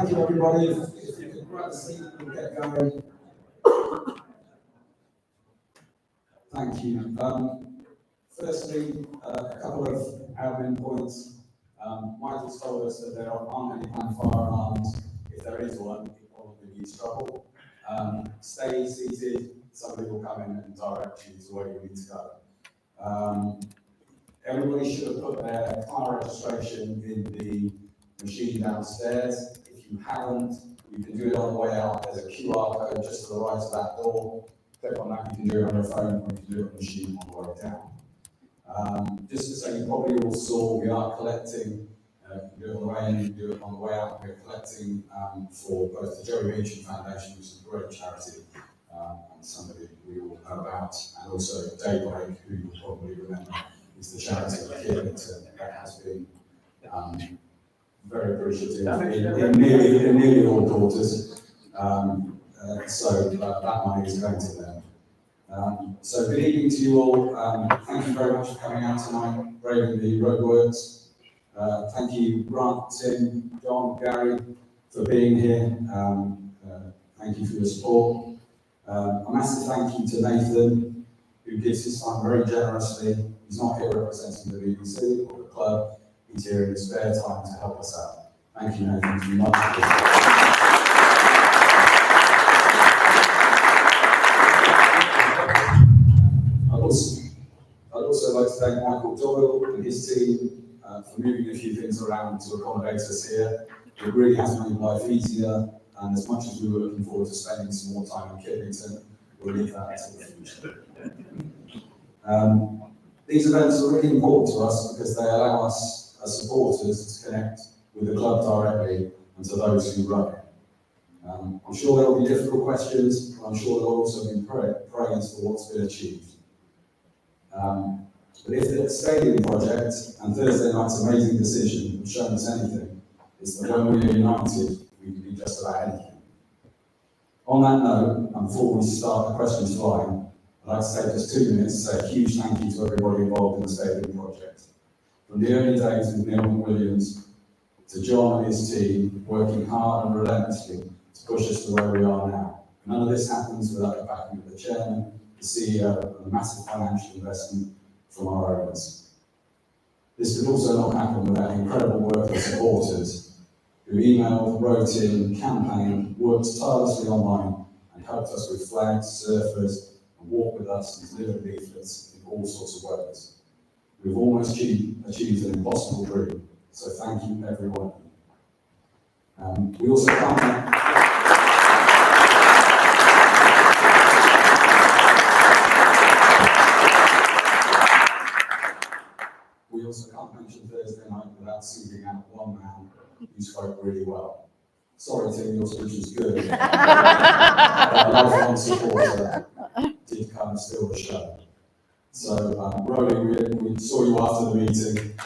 thank you, everybody. If you could grab a seat, we'll get going. Thank you. Firstly, a couple of admin points. Michael's told us that there aren't any planned fire alarms. If there is one, it probably needs trouble. Stay seated. Somebody will come in and direct you to where you need to go. Everybody should have put their car registration in the machine downstairs. If you haven't, you can do it on the way out. There's a QR code just to the right of that door. Click on that, you can do it on your phone, or you can do it on the machine on the way down. Just to say, you probably all saw, we are collecting, you can do it on the way in, you can do it on the way out. We're collecting for both the Jerry Beecham Foundation, which is a great charity, and somebody we all know about, and also Daybreak, who you probably remember, is the charity of Kidlington that has been very appreciative in nearly all quarters. So that money is going to them. So good evening to you all. Thank you very much for coming out tonight, braving the roadworks. Thank you, Grant, Tim, John, Gary, for being here. Thank you for your support. A massive thank you to Nathan, who gives his time very generously. He's not here representing the BBC or the club. He's here in his spare time to help us out. Thank you, Nathan. It's much appreciated. I'd also like to thank Michael Doyle and his team for moving a few things around to accommodate us here. It really has made life easier, and as much as we were looking forward to spending some more time in Kidlington, we'll leave that to the future. These events are really important to us because they allow us as supporters to connect with the club directly and to those who run it. I'm sure there will be difficult questions, but I'm sure there will also be praise for what's been achieved. But if the stadium project and Thursday night's amazing decision have shown us anything, it's that when we are united, we can do just about anything. On that note, and before we start the questions flying, I'd like to take just 2 minutes to say a huge thank you to everybody involved in the stadium project. From the early days with Neil Williams to John and his team working hard and relentlessly to push us to where we are now. None of this happens without the backing of the chairman, the CEO, and a massive financial investment from our owners. This could also not happen without the incredible work of supporters who emailed, wrote in, campaigned, worked tirelessly online, and helped us with flags, surfers, and walked with us and delivered leaflets in all sorts of ways. We've almost achieved an impossible dream, so thank you everyone. We also can't mention Thursday night without singling out one man who spoke really well. Sorry, Tim, your speech was good. Our lifelong supporter did come and steal the show. So, Rowley, we saw you after the meeting. I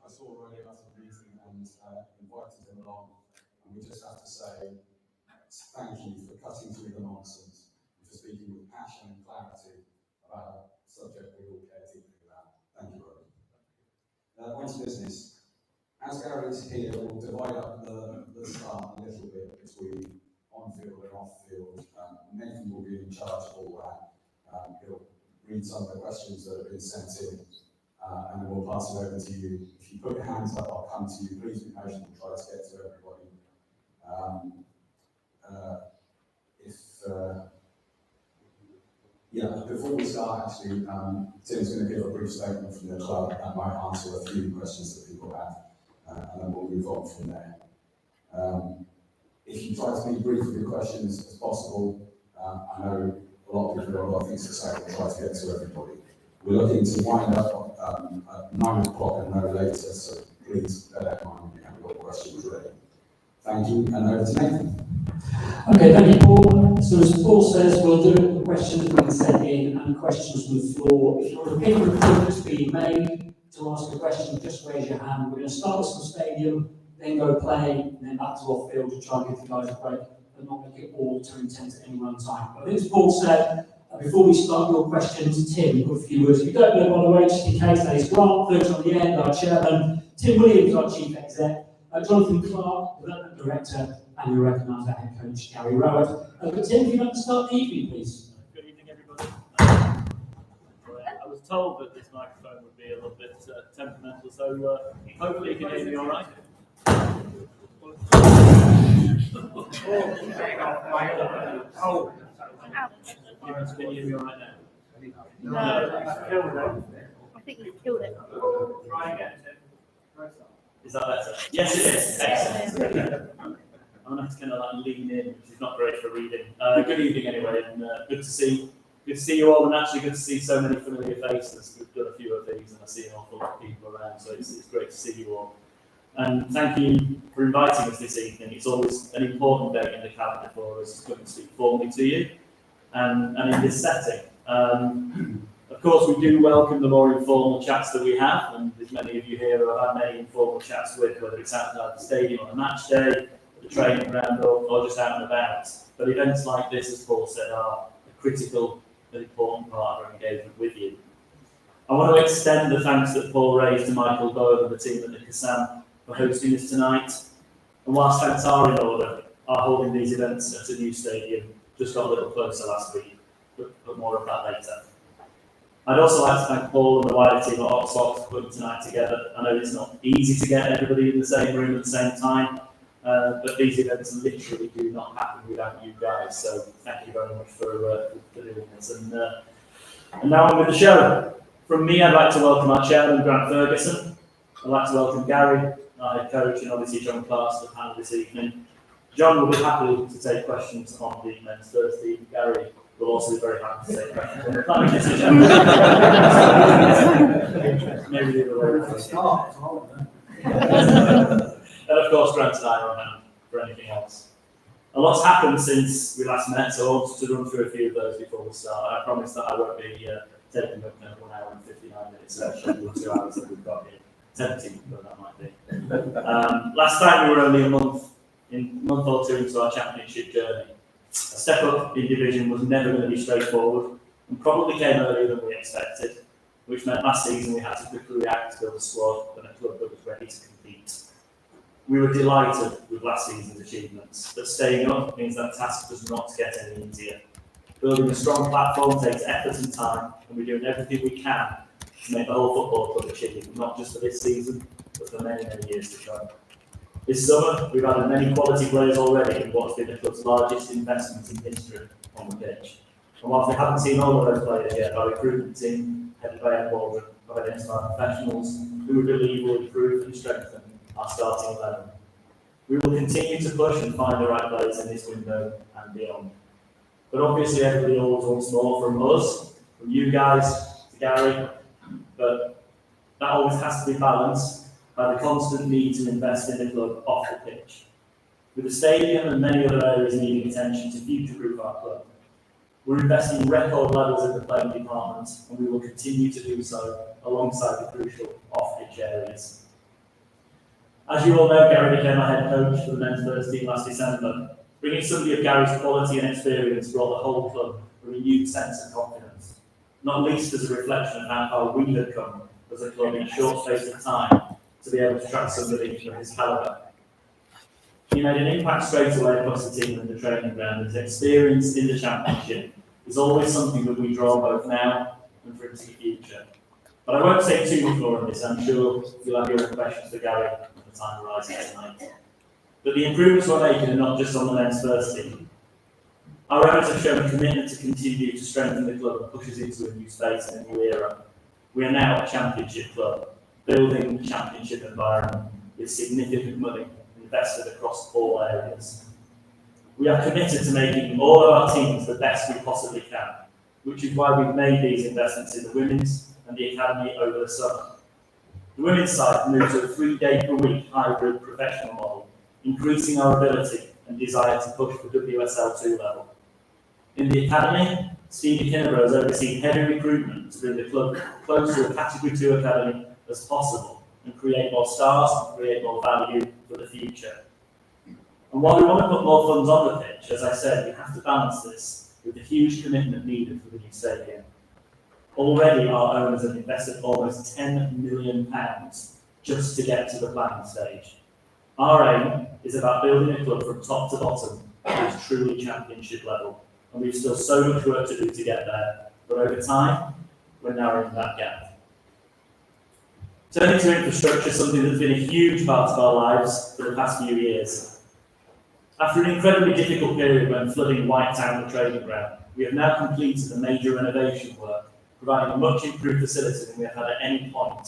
saw Rowley after the meeting and invited him along. And we just have to say thank you for cutting through the nonsense and for speaking with passion and clarity about a subject we all care deeply about. Thank you, Rowley. On to business. As Gary is here, we'll divide up the start a little bit between on-field and off-field. Nathan will be in charge of all that. He'll read some of the questions that have been sent in, and then we'll pass it over to you. If you put your hands up, I'll come to you. Please be patient and try to get to everybody. Before we start, actually, Tim's going to give a brief statement from the club that might answer a few questions that people have, and then we'll move on from there. If you try to be brief with your questions as possible, I know a lot of people have a lot of things to say, we'll try to get to everybody. We're looking to wind up at 9 o'clock and no later, so please bear that in mind when you have your questions ready. Thank you, and over to Nathan. Okay, thank you, Paul. So as Paul says, we'll do questions being sent in and questions from the floor. If you're a pin recruitment being made to ask a question, just raise your hand. We're going to start with some stadium, then go play, and then back to off-field to try and give you guys a break but not make it all to intent at any one time. I think as Paul said, before we start your questions, Tim, put a few words. If you don't know, by the way, just in case, that is Grant Birch on the end, our chairman, Tim Williams, our chief exec, Jonathan Clark, development director, and you'll recognise our head coach, Gary Rowett. But Tim, if you'd like to start the evening, please. Good evening, everybody. I was told that this microphone would be a little bit temperamental, so hopefully you can hear me all right. Can you hear me all right now? No. I think you've killed it. Try again. Is that better? Yes, it is. Excellent. I'm going to have to kind of like lean in, which is not great for reading. Good evening, anyway, and good to see you all, and actually good to see so many familiar faces. We've done a few of these, and I see an awful lot of people around, so it's great to see you all. And thank you for inviting us this evening. It's always an important day in the calendar for us to come and speak formally to you, and in this setting. Of course, we do welcome the more informal chats that we have, and there's many of you here who have had many informal chats with, whether it's outside the stadium on a match day, the training ground, or just out and about. But events like this, as Paul said, are a critical and important part of our engagement with you. I want to extend the thanks that Paul raised to Michael Bowen and the team at the Kassam for hosting us tonight. And whilst thanks are in order, our holding these events at a new stadium just got a little closer last week, but more of that later. I'd also like to thank Paul and the wider team at Oxford for putting tonight together. I know it's not easy to get everybody in the same room at the same time, but these events literally do not happen without you guys. So thank you very much for doing this. And now on with the show. From me, I'd like to welcome our chairman, Grant Ferguson. I'd like to welcome Gary, our head coach, and obviously John Clark to the panel this evening. John will be happy to take questions on the men's first team. Gary will also be very happy to take questions on the planning decision. Maybe the other way. And of course, Grant and I are on hand for anything else. A lot's happened since we last met, so I want to run through a few of those before we start. I promise that I won't be taking up 1 hour and 59 minutes, schedule 2 hours that we've got here. 17, but that might be. Last time we were only a month or two into our championship journey. A step up in division was never going to be straightforward and probably came earlier than we expected, which meant last season we had to quickly react to build a squad and a club that was ready to compete. We were delighted with last season's achievements, but staying up means that task does not get any easier. Building a strong platform takes effort and time, and we're doing everything we can to make the whole football club achieve, not just for this season, but for many, many years to come. This summer, we've added many quality players already in what's been the club's largest investment in history on the pitch. And whilst we haven't seen all of those players yet, our recruitment team, headed by Ed Waldron, have identified professionals who we believe will improve and strengthen our starting 11. We will continue to push and find the right players in this window and beyond. But obviously, everybody always wants more from us, from you guys, to Gary, but that always has to be balanced by the constant need to invest in the club off the pitch. With the stadium and many other areas needing attention to future-proof our club, we're investing record levels in the playing department, and we will continue to do so alongside the crucial off-pitch areas. As you all know, Gary became our head coach for the men's first team last December. Bringing somebody of Gary's quality and experience brought the whole club a renewed sense of confidence, not least as a reflection of how far we had come as a club in a short space of time to be able to track somebody of his calibre. He made an impact straight away across the team and the training ground. His experience in the championship is always something that we draw on both now and for into the future. But I won't say too much more on this. I'm sure you'll have your own questions for Gary when the time arises tonight. But the improvements we're making are not just on the men's first team. Our owners have shown a commitment to continue to strengthen the club and push us into a new space and a new era. We are now a championship club, building a championship environment with significant money invested across all areas. We are committed to making all of our teams the best we possibly can, which is why we've made these investments in the women's and the academy over the summer. The women's side moved to a 3-day per week hybrid professional model, increasing our ability and desire to push for WSL2 level. In the academy, Stevie Kinneborough has overseen heavy recruitment to bring the club close to a Category 2 academy as possible and create more stars and create more value for the future. And And while we want to put more funds on the pitch, as I said, we have to balance this with the huge commitment needed for the new stadium. Already our owners have invested almost £10 million just to get to the planning stage. Our aim is about building a club from top to bottom that is truly championship level, and we've still so much work to do to get there, but over time, we're narrowing that gap. Turning to infrastructure, something that's been a huge part of our lives for the past few years. After an incredibly difficult period when flooding wiped out the training ground, we have now completed the major renovation work, providing a much improved facility than we have had at any point,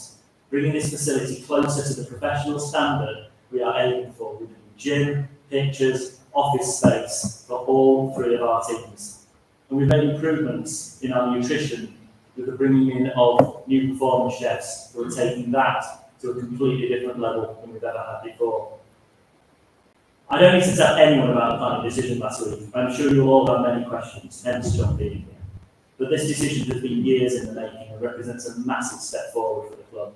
bringing this facility closer to the professional standard we are aiming for, with a new gym, pitches, office space for all three of our teams. And we've made improvements in our nutrition with the bringing in of new performance chefs who are taking that to a completely different level than we've ever had before. I don't need to tell anyone about the planning decision last week. I'm sure you'll all have many questions, hence John being here. But this decision has been years in the making and represents a massive step forward for the club.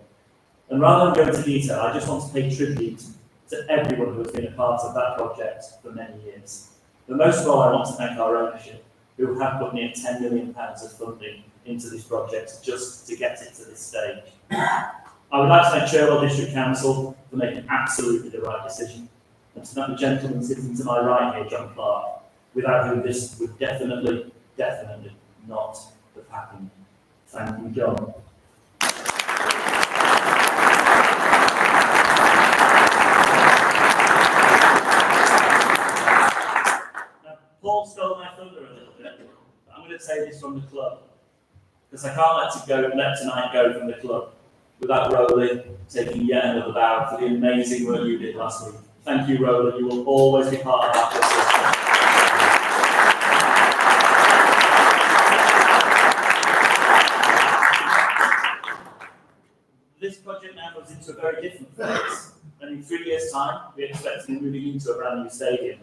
And rather than go into detail, I just want to pay tribute to everyone who has been a part of that project for many years. But most of all, I want to thank our ownership, who have put near £10 million of funding into this project just to get it to this stage. I would like to thank Cherwell District Council for making absolutely the right decision, and to thank the gentleman sitting to my right here, John Clark, without whom this would definitely not have happened. Thank you, John. Now, Paul stole my thunder a little bit, but I'm going to say this from the club, because I can't let tonight go from the club without Rowley taking yet another bow for the amazing work you did last week. Thank you, Rowley. You will always be part of our system. This project now goes into a very different phase, and in 3 years' time, we expect to be moving into a brand new stadium.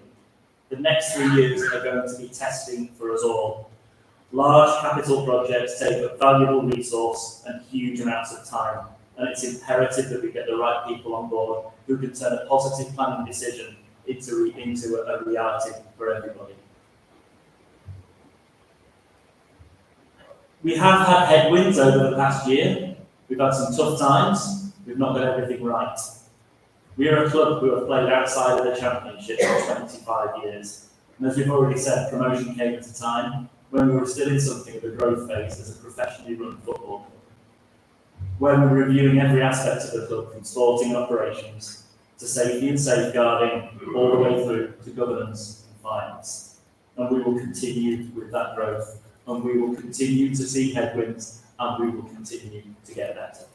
The next 3 years are going to be testing for us all. Large capital projects take a valuable resource and huge amounts of time, and it's imperative that we get the right people on board who can turn a positive planning decision into a reality for everybody. We have had headwinds over the past year. We've had some tough times. We've not got everything right. We are a club who have played outside of the Championship for 25 years. And as we've already said, promotion came at a time when we were still in something of a growth phase as a professionally run football club, when we were reviewing every aspect of the club, from sporting operations to safety and safeguarding, all the way through to governance and finance. And we will continue with that growth, and we will continue to see headwinds, and we will continue to get better.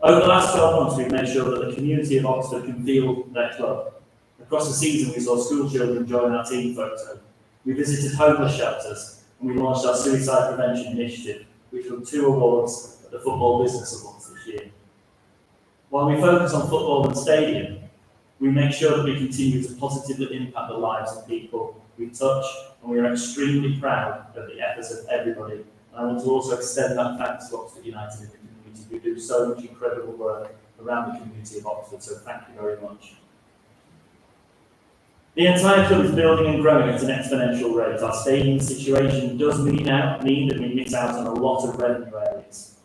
Over the last 12 months, we've made sure that the community of Oxford can feel their club. Across the season, we saw school children join our team photo. We visited homeless shelters, and we launched our suicide prevention initiative, which won 2 awards at the Football Business Awards this year. While we focus on football and stadium, we make sure that we continue to positively impact the lives of people we touch, and we are extremely proud of the efforts of everybody. And I want to also extend that thanks to Oxford United and the community, who do so much incredible work around the community of Oxford, so thank you very much. The entire club is building and growing at an exponential rate. Our stadium situation does mean that we miss out on a lot of revenue areas.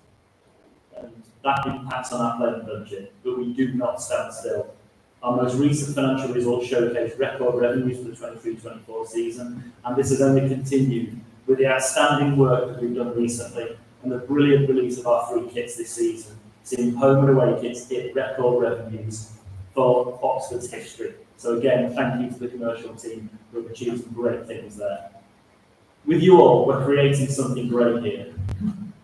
And that impacts on our playing budget, but we do not stand still. Our most recent financial results showcase record revenues for the 23-24 season, and this has only continued with the outstanding work that we've done recently and the brilliant release of our free kits this season, seeing home and away kits hit record revenues for Oxford's history. So again, thank you to the commercial team who have achieved some great things there. With you all, we're creating something great here.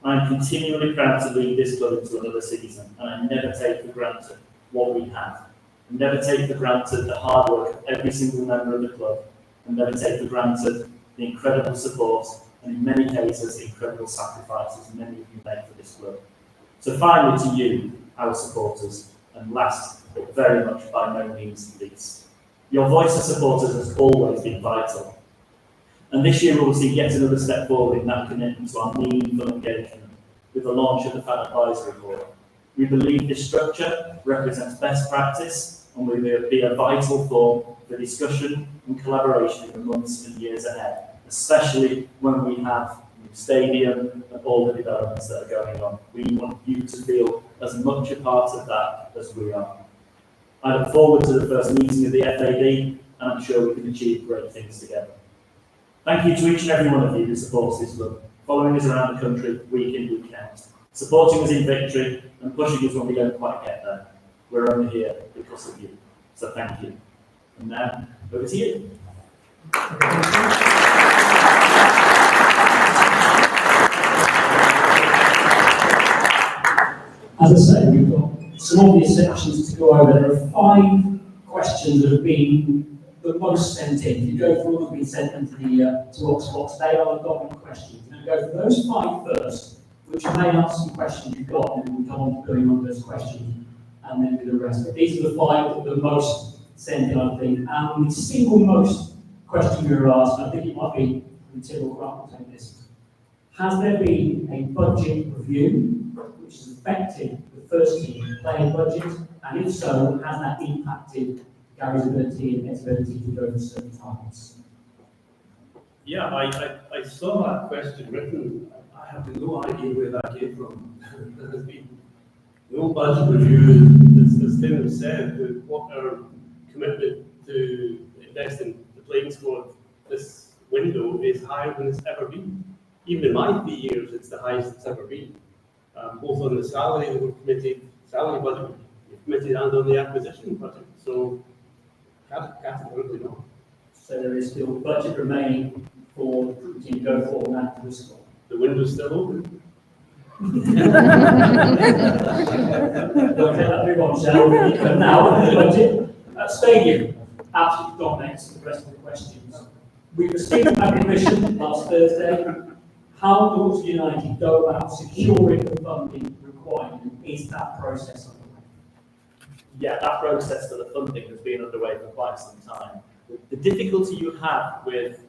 I'm continually proud to lead this club into another season, and I never take for granted what we have. I never take for granted the hard work of every single member of the club, and never take for granted the incredible support, and in many cases, the incredible sacrifices many of you make for this club. So finally to you, our supporters, and last but very much by no means least. Your voice as supporters has always been vital. And this year we'll see yet another step forward in that commitment to our meaningful engagement with the launch of the Fan Advisory Board. We believe this structure represents best practice and will be a vital forum for discussion and collaboration in the months and years ahead, especially when we have the stadium and all the developments that are going on. We want you to feel as much a part of that as we are. I look forward to the first meeting of the FAD, and I'm sure we can achieve great things together. Thank you to each and every one of you who supports this club, following us around the country week in, week out, supporting us in victory and pushing us when we don't quite get there. We're only here because of you. So thank you. And now, over to you. As I say, we've got some obvious sections to go over. There are 5 questions that have been the most sent in. If you go through all that have been sent into the to Oxbox, they are the dominant questions. You're going to go for those 5 first, which may answer some questions you've got, and then we'll come on to going on those questions, and then do the rest. But these are the 5 that are the most sent in, I think. And the single most question we were asked, and I think it might be Tim or Grant will take this. Has there been a budget review which has affected the first team playing budget? And if so, has that impacted Gary's ability and his ability to go to certain targets? Yeah, I saw that question written. I have no idea where that came from. There has been no budget review, as Tim has said. What our commitment to invest in the playing squad this window is higher than it's ever been. Even in my 3 years, it's the highest it's ever been. Both on the salary that we've committed, salary budget we've committed, and on the acquisition budget. So, categorically no. So there is still budget remaining for the group team to go forward and add to the squad. The window's still open. Don't take that big on, shall we? But now, the budget stadium absolutely dominates the rest of the questions. We received that permission last Thursday. How does United go about securing the funding required? Is that process underway? Yeah, that process for the funding has been underway for quite some time. The difficulty you have with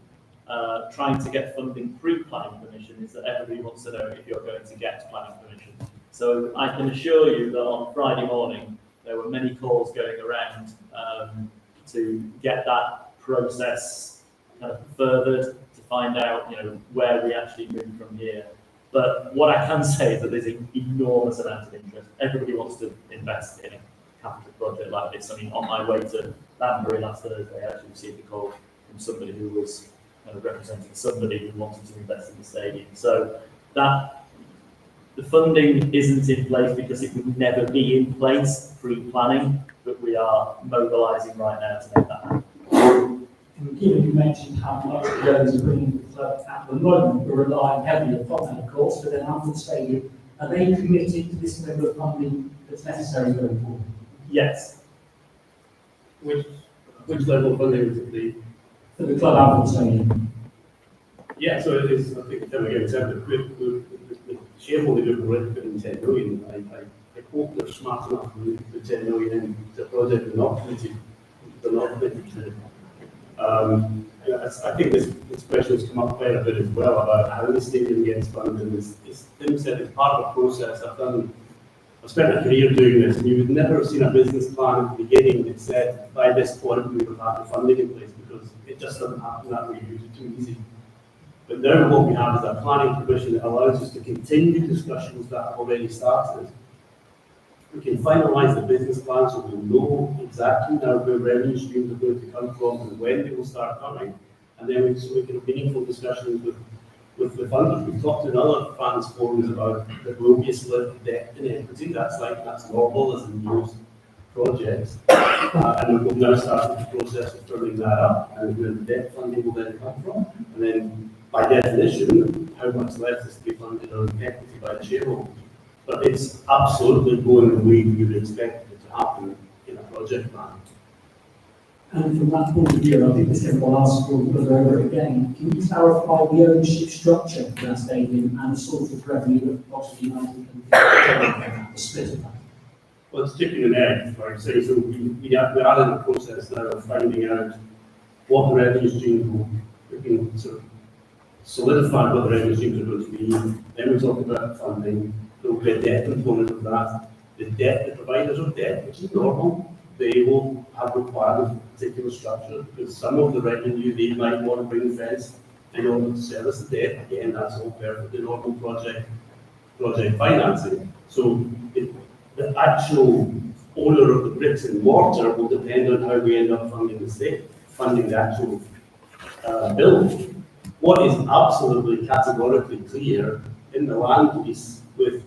trying to get funding pre-planning permission is that everybody wants to know if you're going to get planning permission. So I can assure you that on Friday morning, there were many calls going around to get that process kind of furthered, to find out, where we actually move from here. But what I can say is that there's an enormous amount of interest. Everybody wants to invest in a capital project like this. I mean, on my way to Banbury last Thursday, I actually received a call from somebody who was representing somebody who wanted to invest in the stadium. So that the funding isn't in place because it would never be in place pre-planning, but we are mobilising right now to make that happen. Given you mentioned how much the owners are bringing to the club at the moment, we're relying heavily upon that, of course, for their Anfield Stadium. Are they committed to this level of funding that's necessary going forward? Yes. Which level of funding would it be? For the club Anfield Stadium? Yeah, so it is, I think Tim again said that the shareholding group were putting 10 million. I hope they're smart enough to put 10 million into a project they're not committed to. I think this question has come up quite a bit as well about how the stadium gets funded. As Tim said, it's part of a process. I've spent a career doing this, and you would never have seen a business plan at the beginning that said, by this point we will have the funding in place, because it just doesn't happen that way. It's too easy. But now what we have is a planning permission that allows us to continue discussions that have already started. We can finalise the business plan so we'll know exactly now where revenue streams are going to come from and when they will start coming. And then we can have meaningful discussions with the funders. We've talked in other funds forums about there will be a split of debt and equity. That's normal as in most projects. And we've now started the process of firming that up, and where the debt funding will then come from. And then, by definition, how much less is to be funded on equity by the shareholders. But it's absolutely going the way we would expect it to happen in a project plan. And from that point of view, I think this will ask for over again. Can you clarify the ownership structure for that stadium and the sort of revenue that Oxford United can get, the split of that? Well, it's chicken and egg, like I say. So we are in the process now of finding out what the revenue streams will. We can sort of solidify what the revenue streams are going to be. Then we talk about funding. There will be a debt component of that. The debt, the providers of debt, which is normal. they will have required a particular structure, because some of the revenue they might want to bring fence in order to service the debt. Again, that's all perfectly normal project financing. So the actual owner of the bricks and mortar will depend on how we end up funding the state, funding the actual build. What is absolutely categorically clear in the land lease with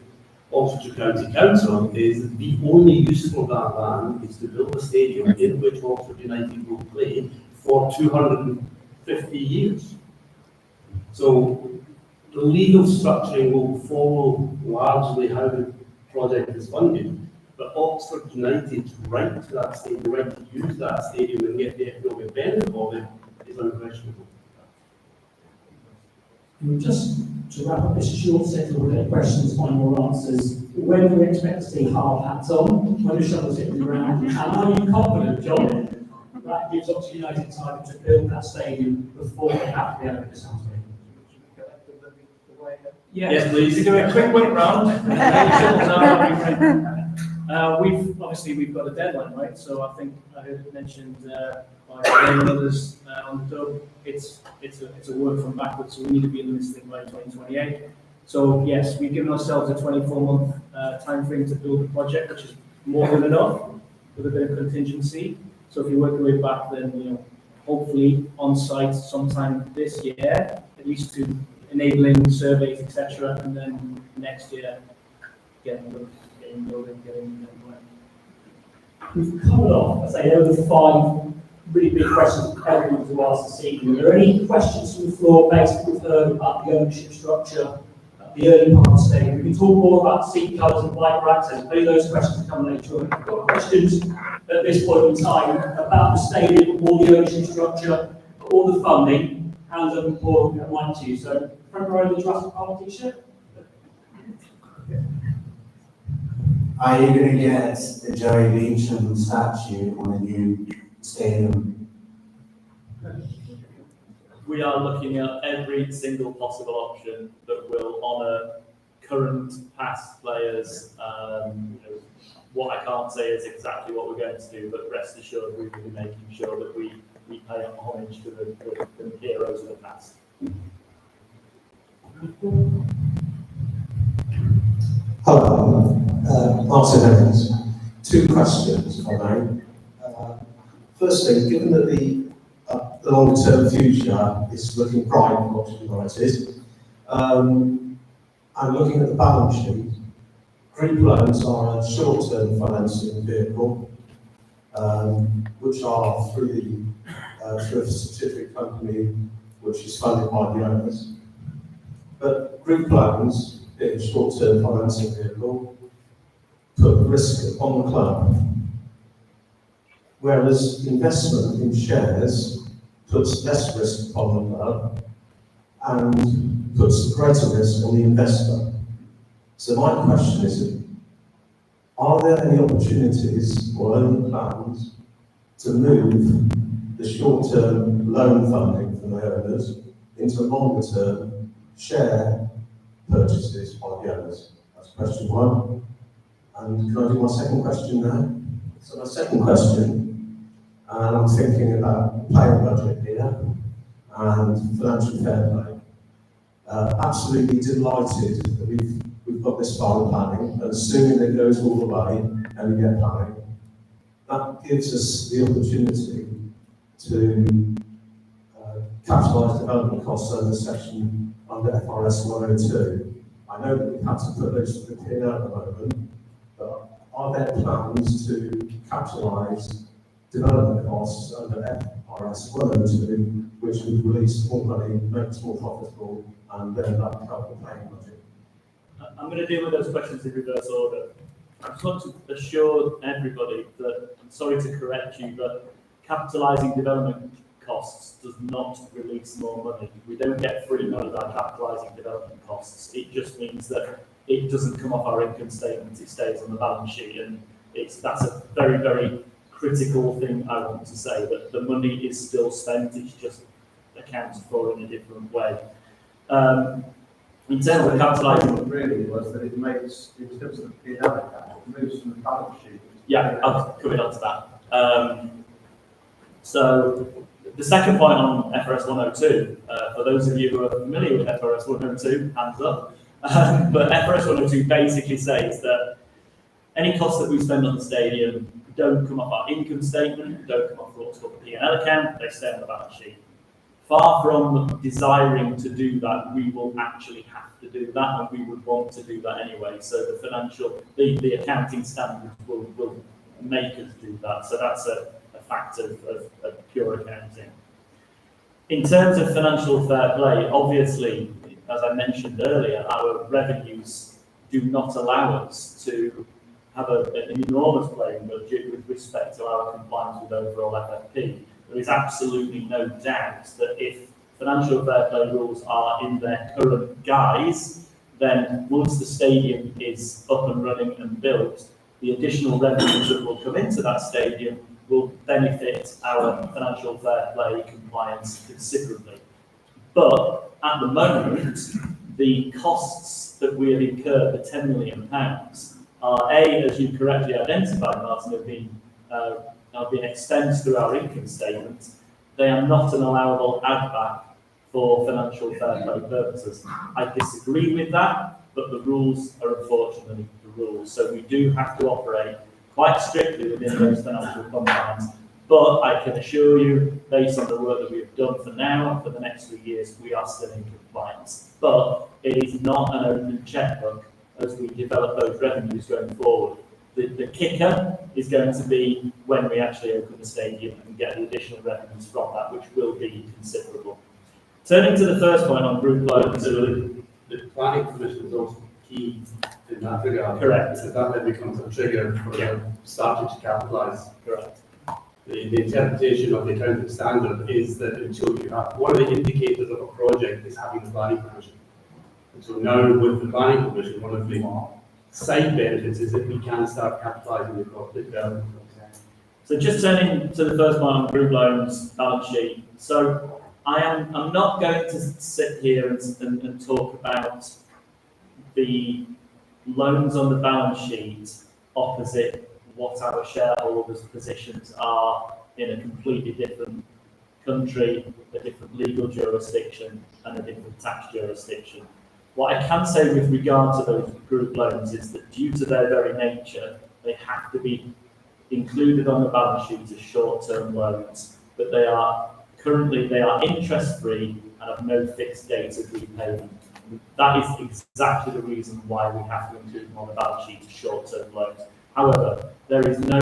Oxfordshire County Council is that the only use for that land is to build a stadium in which Oxford United will play for 250 years. So the legal structuring will follow largely how the project is funded, but Oxford United's right to that stadium, the right to use that stadium and get the economic benefit of it is unquestionable. And just to wrap up this short set of questions, final answers, when do we expect to see hard hats on? When the shovels hit the ground? And are you confident, John, that gives Oxford United time to build that stadium before they have to be over the South? Yes, please. To do a quick round. We've got a deadline, right? So I think I heard it mentioned by Dave and others on the dub. It's a work from backwards, so we need to be in this thing by 2028. So yes, we've given ourselves a 24-month time frame to build the project, which is more than enough with a bit of contingency. So if you work your way back, then hopefully on site sometime this year, at least to enabling surveys, etc., and then next year getting building, getting We've covered off, I say, over 5 really big questions that everyone's asked this evening. Are there any questions from the floor based on what we've heard about the ownership structure, the early part of the stadium? We can talk more about seat colours and bike access. Maybe those questions come later on. If you've got questions at this point in time about the stadium, or the ownership structure, or the funding, hands up and Paul will get one to you. So, front row of the Jurassic Park t-shirt. Are you going to get the Jerry Beecham statue on a new stadium? We are looking at every single possible option that will honour current, past players. What I can't say is exactly what we're going to do, but rest assured we will be making sure that we pay homage to the heroes of the past. Hello, Martin Evans. 2 questions, if I may. Firstly, given that the long-term future is looking bright for Oxford United, I'm looking at the balance sheet. Group loans are a short-term financing vehicle, which are through a subsidiary company which is funded by the owners. But group loans, being a short-term financing vehicle, put risk on the club, whereas investment in shares puts less risk on the club and puts greater risk on the investor. So my question is, are there any opportunities or any plans to move the short-term loan funding from the owners into longer-term share purchases by the owners? That's question 1. And can I do my second question now? So my second question, and I'm thinking about playing budget here and financial fair play. Absolutely delighted that we've got this far in planning, and assuming it goes all the way and we get planning, that gives us the opportunity to capitalise development costs under section under FRS 102. I know that we've had to put those to the P&L at the moment, but are there plans to capitalise development costs under FRS 102, which would release more money, make us more profitable, and then that would help the playing budget? I'm going to deal with those questions in reverse order. I just want to assure everybody that, I'm sorry to correct you, but capitalising development costs does not release more money. We don't get free money by capitalising development costs. It just means that it doesn't come off our income statement, it stays on the balance sheet, and that's a very, very critical thing I want to say, that the money is still spent, it's just accounted for in a different way. In terms of capitalising, really was that it makes, in terms of the P&L account, it moves from the balance sheet. Yeah, I'll come on to that. So the second point on FRS 102, for those of you who are familiar with FRS 102, hands up. But FRS 102 basically says that any costs that we spend on the stadium don't come off our income statement, don't come off what's called the P&L account, they stay on the balance sheet. Far from desiring to do that, we will actually have to do that, and we would want to do that anyway. So the accounting standards will make us do that. So that's a fact of pure accounting. In terms of financial fair play, obviously, as I mentioned earlier, our revenues do not allow us to have an enormous playing budget with respect to our compliance with overall FFP. There is absolutely no doubt that if financial fair play rules are in their current guise, then once the stadium is up and running and built, the additional revenues that will come into that stadium will benefit our financial fair play compliance considerably. But at the moment, the costs that we have incurred, the £10 million, are as you correctly identified, Martin, have been expensed through our income statement. They are not an allowable add back for financial fair play purposes. I disagree with that, but the rules are unfortunately the rules. So we do have to operate quite strictly within those financial confines. But I can assure you, based on the work that we have done for now and for the next 3 years, we are still in compliance. But it is not an open checkbook as we develop those revenues going forward. The kicker is going to be when we actually open the stadium and get the additional revenues from that, which will be considerable. Turning to the first point on group loans. The planning permission is also key in that regard. Correct. Because that then becomes a trigger for starting to capitalise. Correct. The interpretation of the accounting standard is that until you have one of the indicators of a project is having the planning permission. And so now with the planning permission, one of the side benefits is that we can start capitalising the property development. So just turning to the first point on group loans balance sheet. So I'm not going to sit here and talk about the loans on the balance sheet opposite what our shareholders' positions are in a completely different country, a different legal jurisdiction, and a different tax jurisdiction. What I can say with regard to those group loans is that due to their very nature, they have to be included on the balance sheet as short-term loans, but they are interest-free and have no fixed date of repayment. That is exactly the reason why we have to include them on the balance sheet as short-term loans. However, there is no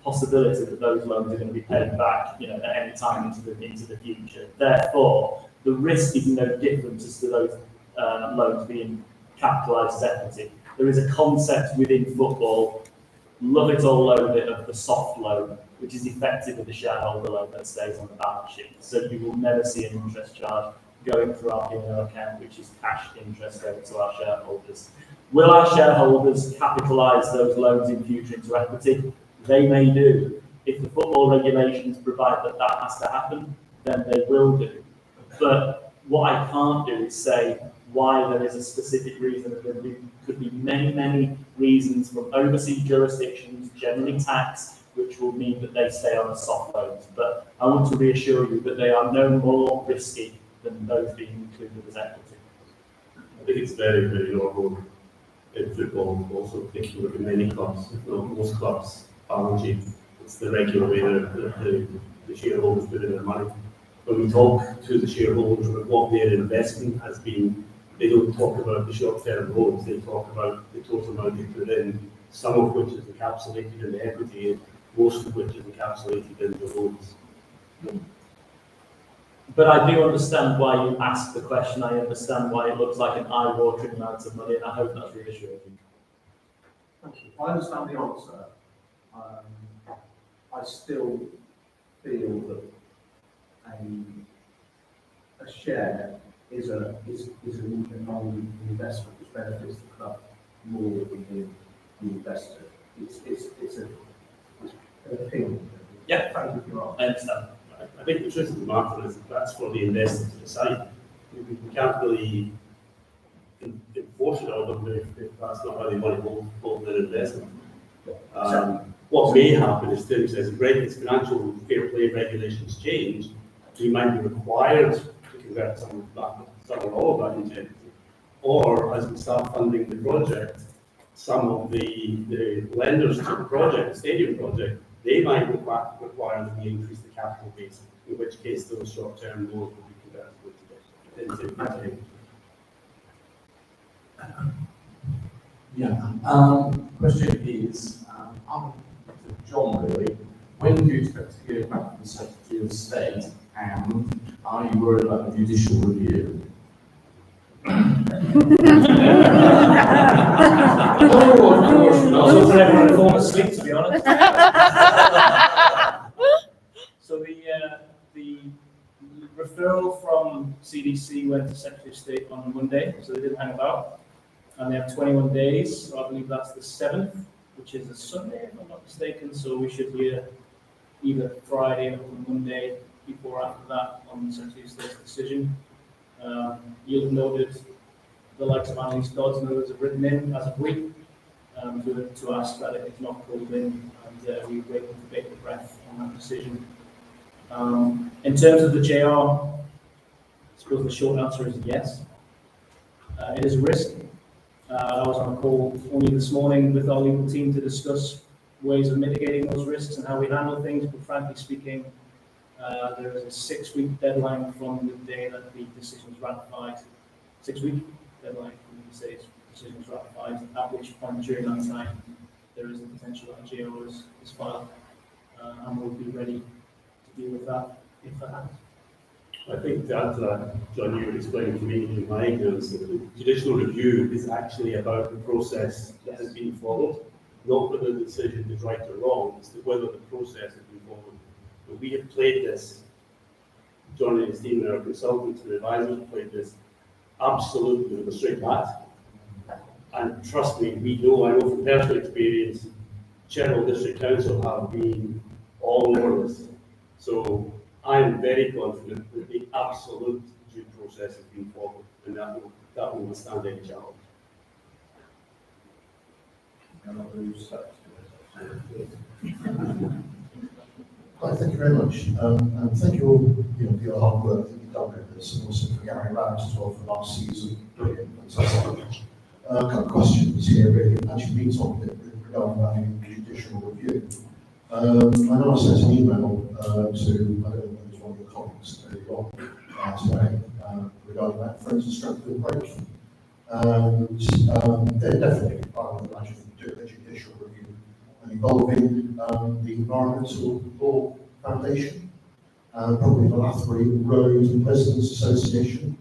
possibility that those loans are going to be paid back, at any time into the future. Therefore, the risk is no different as to those loans being capitalised as equity. There is a concept within football, love it or loathe it, of the soft loan, which is effectively the shareholder loan that stays on the balance sheet. So you will never see an interest charge going through our P&L account, which is cash interest going to our shareholders. Will our shareholders capitalise those loans in future into equity? They may do. If the football regulations provide that has to happen, then they will do. But what I can't do is say why there is a specific reason. There could be many, many reasons from overseas jurisdictions, generally tax, which will mean that they stay on as soft loans. But I want to reassure you that they are no more risky than those being included as equity. I think it's very, very normal in football, also thinking of many clubs, if not most clubs, balance sheet. It's the regular way that the shareholders put in their money. When we talk to the shareholders about what their investment has been, they don't talk about the short-term loans, they talk about the total amount they put in, some of which is encapsulated in the equity, and most of which is encapsulated in the loans. But I do understand why you asked the question. I understand why it looks like an eye-watering amount of money, and I hope that's reassuring. Thank you. I understand the answer. I still feel that a share is an investment which benefits the club more than the investor. It's an opinion. Yeah, thank you for I understand. I think the truth of the matter is that's for the investor to decide. We can't really enforce it on them if that's not how they want to hold their investment. What may happen is, Tim says, if financial fair play regulations change, we might be required to convert some or all of that into equity. Or as we start funding the project, some of the lenders to the project, the stadium project, they might require that we increase the capital base, in which case those short-term loans will be converted into equity. Yeah. Question is, to John really, when do you expect to hear back from the Secretary of State, and are you worried about the judicial review? Not so for everyone to fall asleep, to be honest. So the referral from CDC went to Secretary of State on Monday, so they didn't hang about. And they have 21 days, so I believe that's the 7th, which is a Sunday, if I'm not mistaken. So we should hear either Friday or Monday before after that on the Secretary of State's decision. You'll have noted the likes of Annalise Dodds and others have written in as of week to ask that it's not pulled in, and we wait with bated breath on that decision. In terms of the JR, I suppose the short answer is yes. It is a risk. I was on a call only this morning with our legal team to discuss ways of mitigating those risks and how we handle things, but frankly speaking, there is a 6-week deadline from the day that the decision is ratified. 6-week deadline from the day the decision is ratified, at which point during that time there is the potential that a JO is filed, and we'll be ready to deal with that if that happens. I think that, John, you were explaining to me in my ignorance that the judicial review is actually about the process that has been followed, not whether the decision is right or wrong, it's whether the process has been followed. But we have played this, John and his team and our consultants and advisors have played this absolutely with a straight bat. And trust me, I know from personal experience, General District Council have been all over this. So I am very confident that the absolute due process has been followed, and that will withstand any challenge. Hi, thank you very much. And thank you all for your hard work that you've done with this, and also for Gary Rams as well for last season. Brilliant, fantastic. A couple of questions here, really. Actually, been talking a bit regarding that judicial review. I know I sent an email to, I don't know whether it was one of your colleagues earlier on today, regarding that, for instance, strength of break. And they're definitely, I would imagine, do a judicial review involving the Environmental Law Foundation, probably the Lathbury Road Residents Association.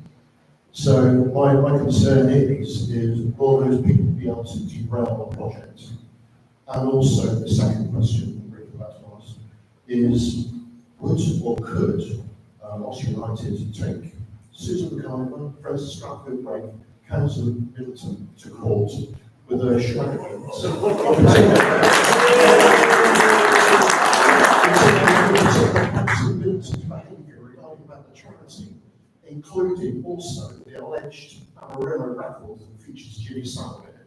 So my concern is will those people be able to derail the project? And also the second question is, would or could Loss United take Susan McIver, Francis Stratford Brake, Councillor Middleton to court with a shenanigans behaviour regarding about the charity, including also the alleged Amarillo record that features Jimmy Simon in it?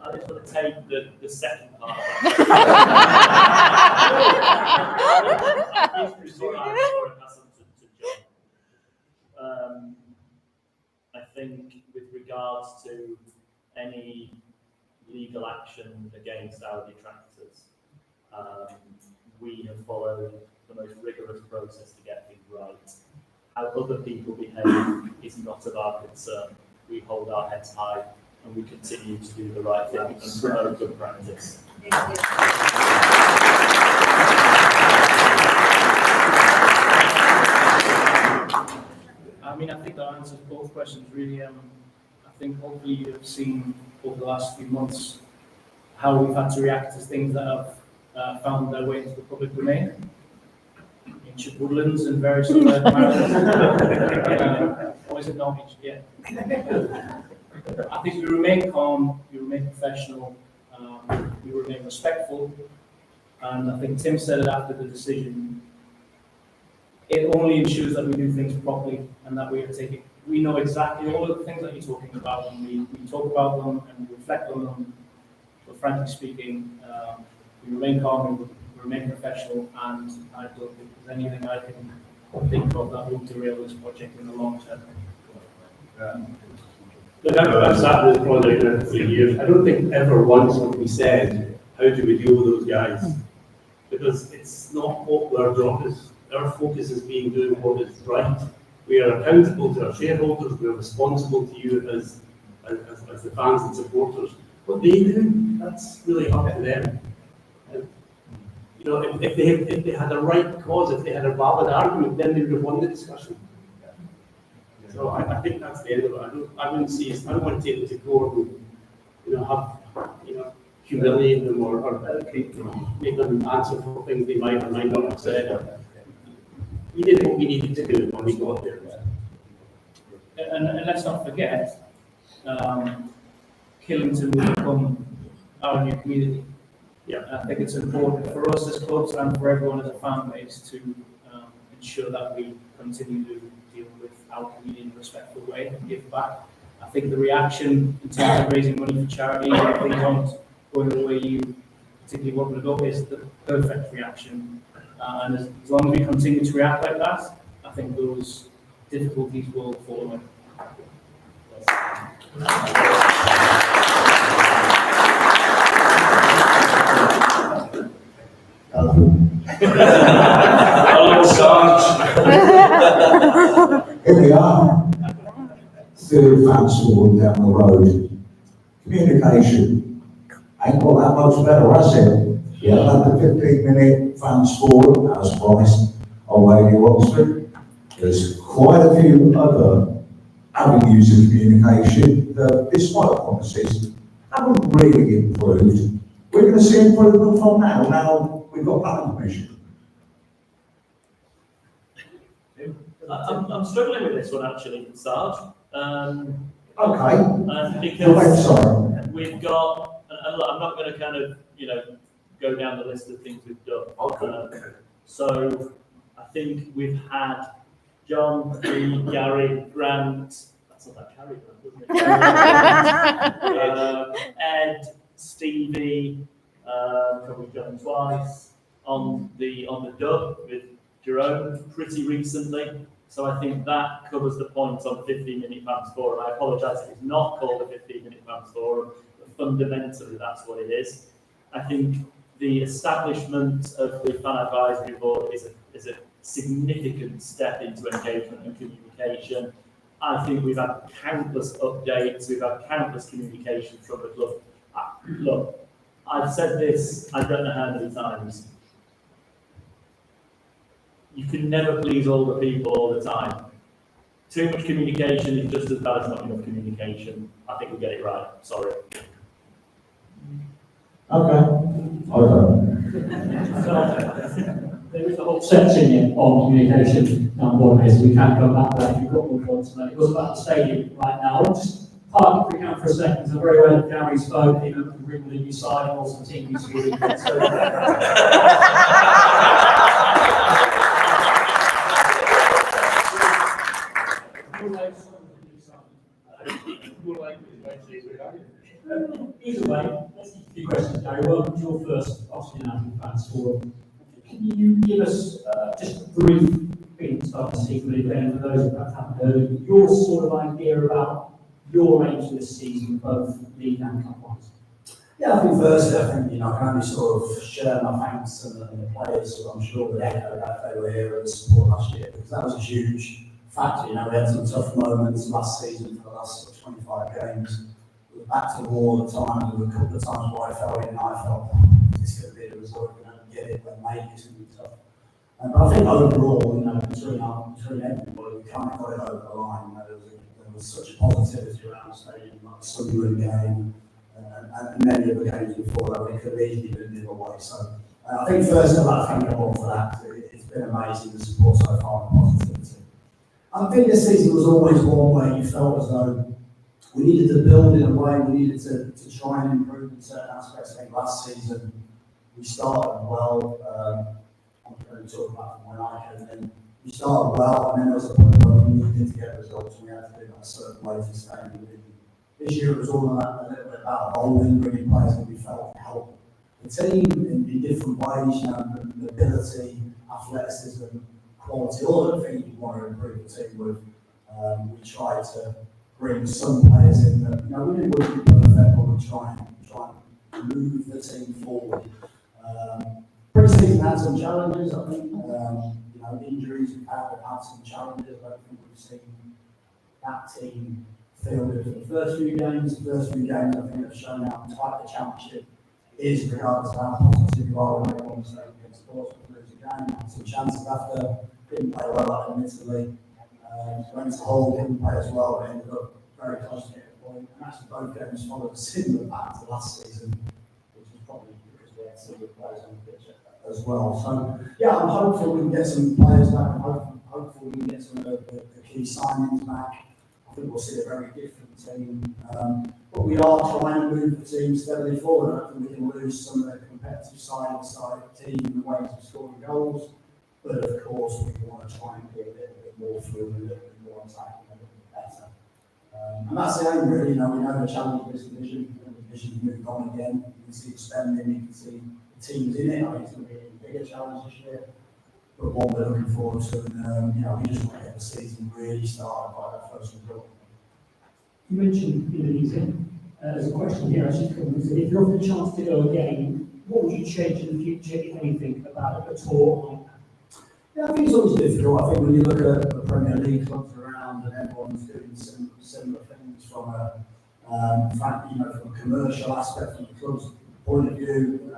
I just want to take the second part of that. Before I pass on to John. I think with regards to any legal action against our detractors, we have followed the most rigorous process to get things right. How other people behave is not of our concern. We hold our heads high and we continue to do the right thing and promote good practice. I mean, I think that answers both questions really. I think hopefully you've seen over the last few months how we've had to react to things that have found their way into the public domain. Ancient woodlands and various other matters. Or is it not? Yeah. I think we remain calm, we remain professional, we remain respectful, and I think Tim said it after the decision. It only ensures that we do things properly and that we are taking we know exactly all of the things that you're talking about, and we talk about them and we reflect on them. But frankly speaking, we remain calm, we remain professional, and I don't think there's anything I can think of that will derail this project in the long term. Look, I've sat in this project now for years. I don't think ever once would we said, how do we deal with those guys? Because it's not what our job is. Our focus is doing what is right. We are accountable to our shareholders. We are responsible to you as the fans and supporters. What they do, that's really up to them. You know, if they had a right cause, if they had a valid argument, then they would have won the discussion. So I think that's the end of it. I wouldn't see us, I don't want to take them to court and, humiliate them or make them answer for things they might or might not have said. We did what we needed to do when we got there. And let's not forget, Killington will become our new community. Yeah. I think it's important for us as clubs and for everyone as a fan base to ensure that we continue to deal with our community in a respectful way and give back. I think the reaction in terms of raising money for charity and things aren't going the way you particularly want to go is the perfect reaction. And as long as we continue to react like that, I think those difficulties will fall away. Here we are, third fans forward down the road. Communication ain't got that much better, has it? Yeah, about the 15-minute fans forward, as promised, on Radio Oxford. There's quite a few other avenues of communication that, despite promises, haven't really improved. We're going to see improvement from now. Now we've got planning permission. I'm struggling with this one actually, Sarge. Okay. Because The website. we've got, and look, I'm not going to kind of, go down the list of things we've done. Okay. So I think we've had John, me, Gary, Grant. That's not that Gary Grant, isn't it? Ed, Stevie, probably John twice on the dub with Jerome pretty recently. So I think that covers the point on the 15-minute fans forum. I apologise if it's not called a 15-minute fans forum, but fundamentally that's what it is. I think the establishment of the fan advisory board is a significant step into engagement and communication. I think we've had countless updates, we've had countless communication from the club. Look, I've said this, I don't know how many times. You can never please all the people all the time. Too much communication is just as bad as not enough communication. I think we get it right, sorry. There is a whole section here on communication down one here, so we can go back there if you've got more points. It goes about the stadium right now. I'll just park if we can for a second, because I'm very aware that Gary's phone, even with the ring with a new side, and also team needs to be read. So, either way, let's keep a few questions, Gary. Welcome to your first Oxygen Fans Forum. Can you give us just a brief thing start to see for those who perhaps haven't heard of your sort of idea about your aims for this season, both league and cup-wise? Yeah, I think firstly, I can only sort of share my thanks and the players, so I'm sure would echo that they were here and support last year, because that was a huge factor. We had some tough moments last season for the last sort of 25 games. We were back to the wall at times, there were a couple of times where I felt in, I felt this could be the result, get it, but maybe it's going to be tough. But I think overall, between everybody, we kind of got it over the line. There was such positivity around the stadium, like the Sunderland game, and many of the games before that we could have easily been the other way. So I think first of all, I thank everyone for that. It's been amazing, the support so far, and positivity. I think this season was always one where you felt as though we needed to build in a way, we needed to try and improve in certain aspects. I think last season we started well. I'm going to talk about when I came in. we started well, and then there was a point where we needed to get results, and we had to do that a certain way to stay in the league. This year it was all a little bit about evolving, bringing players that we felt could help the team in different ways, the ability, athleticism, quality, all the things you want to improve the team with. We tried to bring some players in that, we didn't want to be perfect, but we try and move the team forward. Pre-season had some challenges, I think. Injuries we've had some challenges. I don't think we've seen that team fielded for the first few games. The first few games, I think, have shown how tight the championship is, regardless of how positive you are when everyone's against Portsmouth, lose a game. Had some chances after, didn't play well, admittedly. Went to Hull, didn't play as well, but ended up very close to getting a point. And actually, both games followed a similar pattern to last season, which is probably because we had similar players on the pitch as well. So, yeah, I'm hopeful we can get some players back. I'm hopeful we can get some of the key signings back. I think we'll see a very different team. But we are trying to move the team steadily forward. I don't think we can lose some of the competitive side of the team in the ways of scoring goals. But of course, we want to try and be a little bit more fluid, a little bit more attacking, a little bit better. And that's the aim, really. We know the challenge of this division. The division's moved on again. You can see it spending, you can see the teams in it. I think it's going to be a bigger challenge this year, but one we're looking forward to. And we just want to get the season really started by that first result. You mentioned in the meeting, there's a question here actually coming. If you're offered a chance to go again, what would you change in the future, if anything, about a tour like that? Yeah, I think it's always difficult. I think when you look at the Premier League clubs around and everyone's doing similar things from a commercial aspect, from the club's point of view,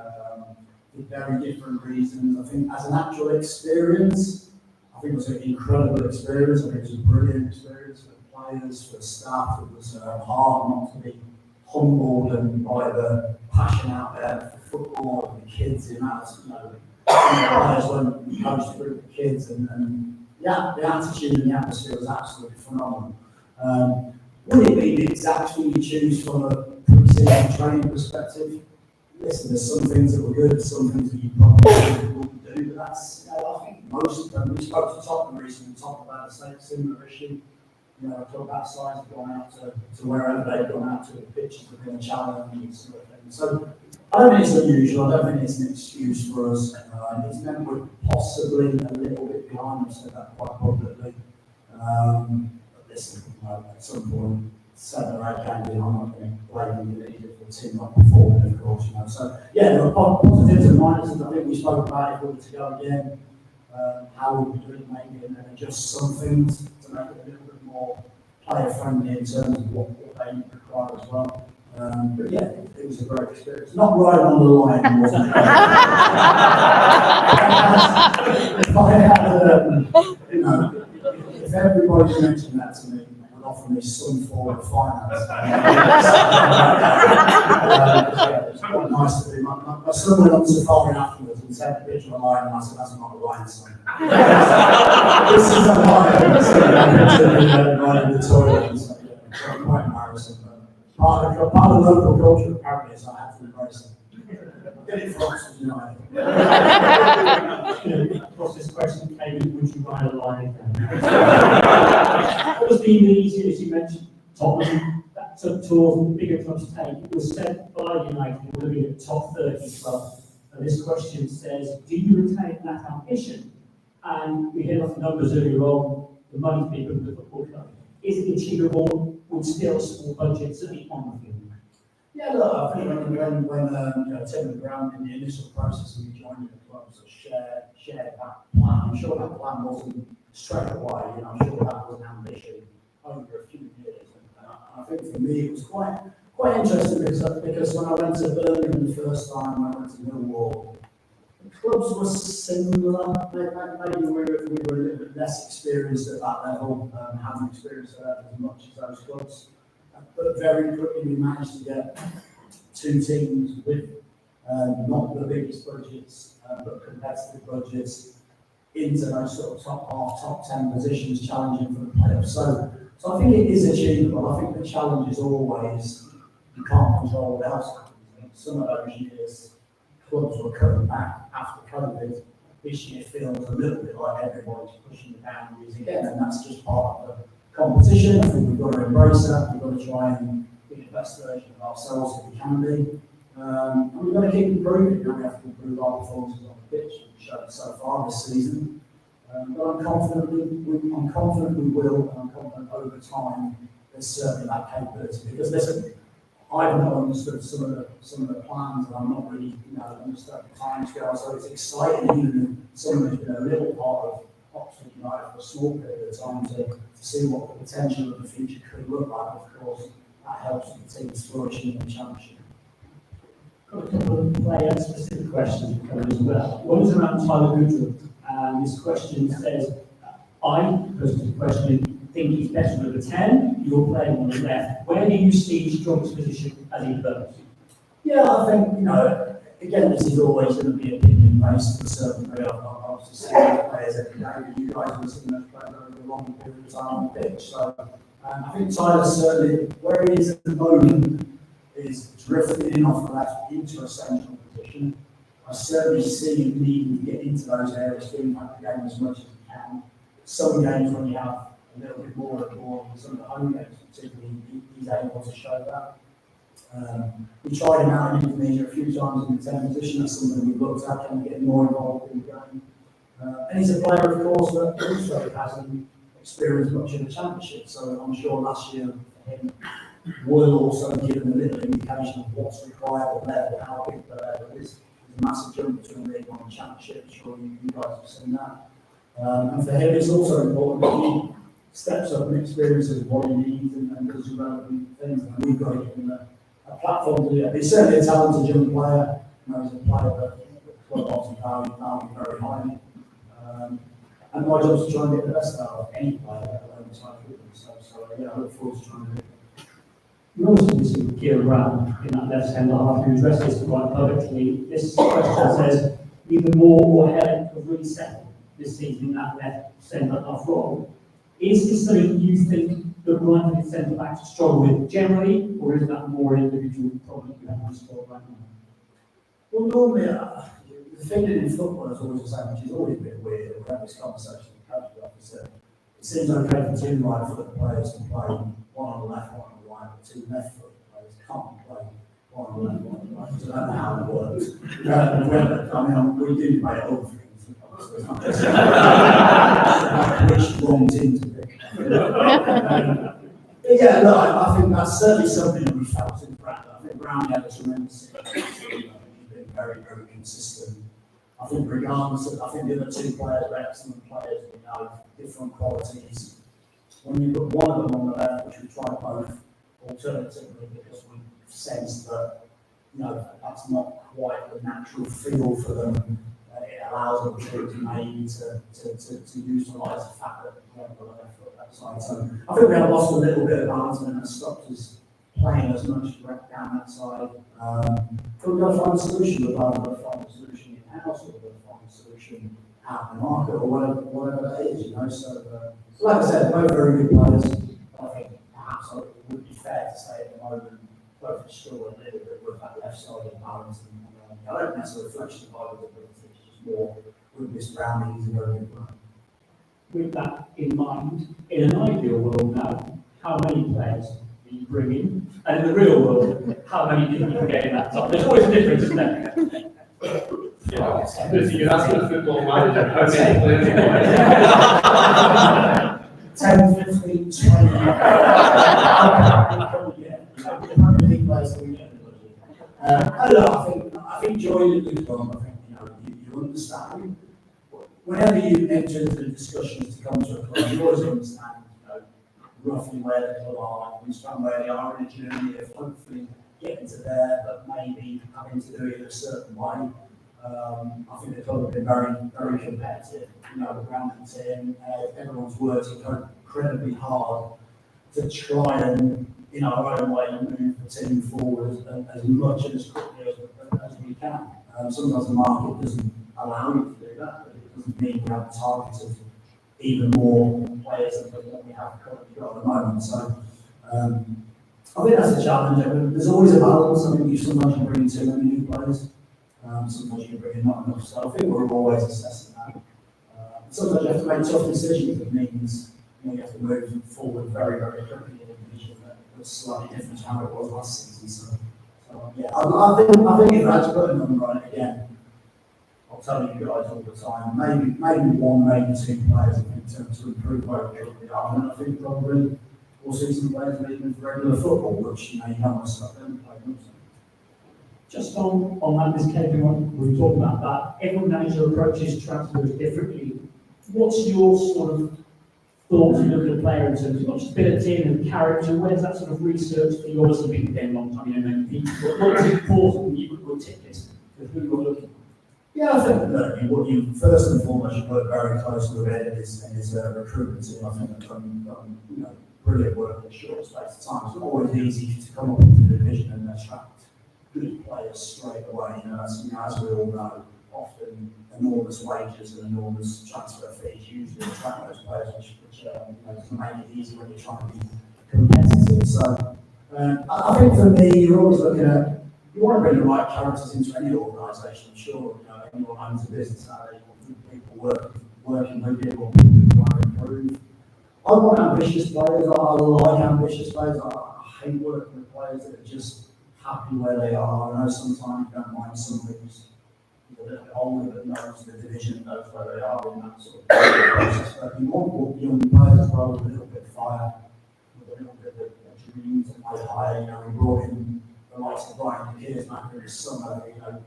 for very different reasons. I think as an actual experience, I think it was an incredible experience. I think it was a brilliant experience for the players, for the staff. It was hard not to be humbled and by the passion out there for football and the kids, the amount of, players when we coached a group of kids, and yeah, the attitude and the atmosphere was absolutely phenomenal. Would it be the exact thing you choose from a pre-season training perspective? Listen, there's some things that were good, some things that you probably wouldn't do, but that's, I think most of them. We spoke to Tottenham recently, talked about the same similar issue. A club that size have gone out to wherever they've gone out to, the pitches have been a challenge and sort of thing. So I don't think it's unusual. I don't think it's an excuse for us. It's meant we're possibly a little bit behind. I've said that quite publicly. But listen, at some point, 7 or 8 games in, I'm not going to blame the leader for the team not performing, of course. So yeah, there are positives and minuses. I think we spoke about if we were to go again, how we would do it maybe, and then adjust some things to make it a little bit more player friendly in terms of what they require as well. But yeah, it was a great experience. Not right on the line, wasn't it? If everybody mentioned that to me, would offer me some form of finance. It's quite nice to be. My son went on safari afterwards and sent a picture of a lion, and I said, "That's not a lion, son." This is a lion. In the toilet. And so, yeah, quite embarrassing. Part of local culture, apparently, so I have to embrace it. Get it for Oxford United. Of course, this question came in, would you ride a lion again? What was being the easiest, you mentioned Tottenham, that took tours bigger clubs take. It was said by United, we're looking at top 30 club. And this question says, do you retain that ambition? And we heard off the numbers earlier on, the money people of the football club. Is it achievable with still small budgets at the on the field? Yeah, look, I think when Tim and Graham in the initial process of joining the club sort of shared that plan, I'm sure that plan wasn't straight away. I'm sure that was an ambition over a few years. And I think for me it was quite interesting because when I went to Birmingham the first time, I went to Millwall. The clubs were similar. Maybe we were a little bit less experienced at that level, hadn't experienced that as much as those clubs. But very quickly we managed to get 2 teams with not the biggest budgets, but competitive budgets into those sort of top half, top 10 positions, challenging for the playoffs. So I think it is achievable. I think the challenge is always you can't control what else happens. Some of those years, clubs were cutting back after COVID. this year feels a little bit like everybody's pushing the boundaries again, and that's just part of the competition. I think we've got to embrace that. We've got to try and be the best version of ourselves that we can be. And we've got to keep improving. You know, we have to improve our performances on the pitch, we've shown it so far this season. But I'm confident we will, and I'm confident over time there's certainly that capability. Because listen, I've not understood some of the plans, and I'm not really, understand the timescale. So it's exciting, even if someone who's been a little part of Oxford United for a small period of time to see what the potential of the future could look like. Of course, that helps with the team's flourishing in the championship. Got a couple of player-specific questions coming as well. One is around Tyler Goodrow, and this question says, I, personally, think he's better number 10, you're playing on the left. Where do you see his strongest position as he develops? Yeah, I think, again, this is always going to be opinion-based to a certain degree. I've obviously seen those players every day, but you guys have seen those players over a long period of time on the pitch. So I think Tyler certainly, where he is at the moment, is drifting in off the left into a central position. I certainly see him needing to get into those areas to impact the game as much as he can. Some games when you have a little bit more of the ball, some of the home games particularly, he's able to show that. We tried him out in Indonesia a few times in the 10 position. That's something we've looked at, can we get more involved in the game. And he's a player, of course, that also hasn't experienced much in the championship. So I'm sure last year for him will also give him a little indication of what's required, the level, how big the level is. There's a massive jump between League One and Championship. I'm sure you guys have seen that. And for him, it's also important that he steps up and experiences what he needs and does relevant things. And we've got to give him a platform to do that. He's certainly a talented young player. He's a player that the club obviously value very highly. And my job is to try and get the best out of any player at the moment. So yeah, I look forward to trying to do it. You also see Kieran Brown in that left centre half who addressed this quite perfectly. This question says, either Moore or Helen have really settled this season in that left centre half role. Is this something you think the right centre backs struggle with generally, or is that more an individual problem you have on the spot right now? Well, normally, the thing in football is always the same, which is always a bit weird. We have this conversation with the coach officer. It seems okay for two right-foot players to play one on the left, one on the right, but two left-foot players can't play one on the left, one on the right. So I don't know how it works. We do play other things. Which wrong team to pick. Yeah, no, I think that's certainly something that we felt in Brown. I think Brown had a tremendous he's been very, very consistent. I think regardless of, I think the other two players are excellent players, different qualities. When you put one of them on the left, which we tried both alternatively because we sensed that, that's not quite the natural feel for them. It allows them to maybe to utilise the fact that we haven't got a left foot that side. So I think we have lost a little bit of balance and it stopped us playing as much direct down that side. But we've got to find a solution. We've got to find a solution in house, or we've got to find a solution out in the market, or whatever that is. So like I said, both very good players. I think perhaps it would be fair to say at the moment both are still a little bit with that left side of balance. And I don't think that's a reflection of either of them. More with this Brown, he's a very good player. With that in mind, in an ideal world now, how many players do you bring in? And in the real world, how many do you get in that time? There's always a difference, isn't there? Yeah, if you ask a football manager, how many players? 10, 15, 20. How many big players do we get? I think joining the club, I think, you understand. Whenever you enter into discussions to come to a club, you always understand, roughly where the club are, you understand where they are in a journey of hopefully getting to there, but maybe having to do it in a certain way. I think the club have been very, very competitive. Around the team, everyone's worked incredibly hard to try and, in our own way, move the team forward as much and as quickly as we can. Sometimes the market doesn't allow you to do that, but it doesn't mean we have targeted even more players than what we have currently got at the moment. So I think that's a challenge. There's always a balance. I think sometimes you bring in too many new players, sometimes you bring in not enough. So I think we're always assessing that. sometimes you have to make tough decisions that means you have to move forward very, very quickly in a division that's slightly different to how it was last season. So yeah, I think if I had to put a number on it again, I'll tell you guys all the time, maybe one, maybe two players in terms to improve where we currently are. And I think probably we'll see some players leaving for regular football, which you don't want to stop them playing. Just on that, Ms. Kevin, we've talked about that. Every manager approaches transfers differently. What's your sort of thoughts when you look at a player in terms of not just ability and character? Where's that sort of research that you've obviously been there a long time, you know, many people. What's important when you put your ticket with who you're looking for? Yeah, I think that what you first and foremost you work very closely with Ed and his recruitment team. I think they've done brilliant work in a short space of time. It's not always easy to come up into the division and attract good players straight away. As we all know, often enormous wages and enormous transfer fees usually attract those players, which can make it easy when you're trying to be competitive. So I think for me, you're always looking at you want to bring the right characters into any organisation. I'm sure anyone owns a business out there, you want people working with you, want people who want to improve. I want ambitious players. I like ambitious players. I hate working with players that are just happy where they are. I know sometimes you don't mind somebody who's a little bit older but knows the division, knows where they are in that sort of process. But you want young players as well with a little bit of fire, with a little bit of dreams to play higher. We brought in the likes of Brian McGears back in his summer,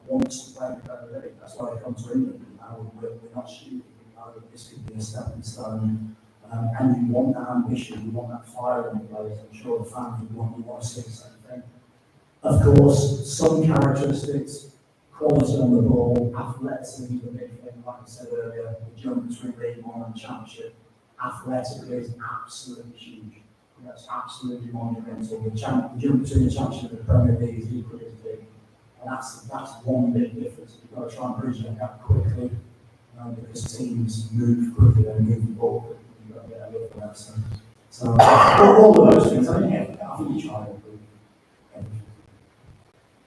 wants to play in the Premier League. That's why he comes to England. We're not stupid. We know that this could be a stepping stone. And you want that ambition, you want that fire in the players. I'm sure the fans would want to see the same thing. Of course, some characteristics, quality on the ball, athleticism is a big thing. Like I said earlier, the jump between League One and Championship, athletically is absolutely huge. That's absolutely monumental. The jump between the Championship and the Premier League is equally as big. And that's one big difference. You've got to try and bridge that gap quickly, because teams move quickly and move the ball quickly. You've got to get a look for that. So all of those things, I think you try and improve.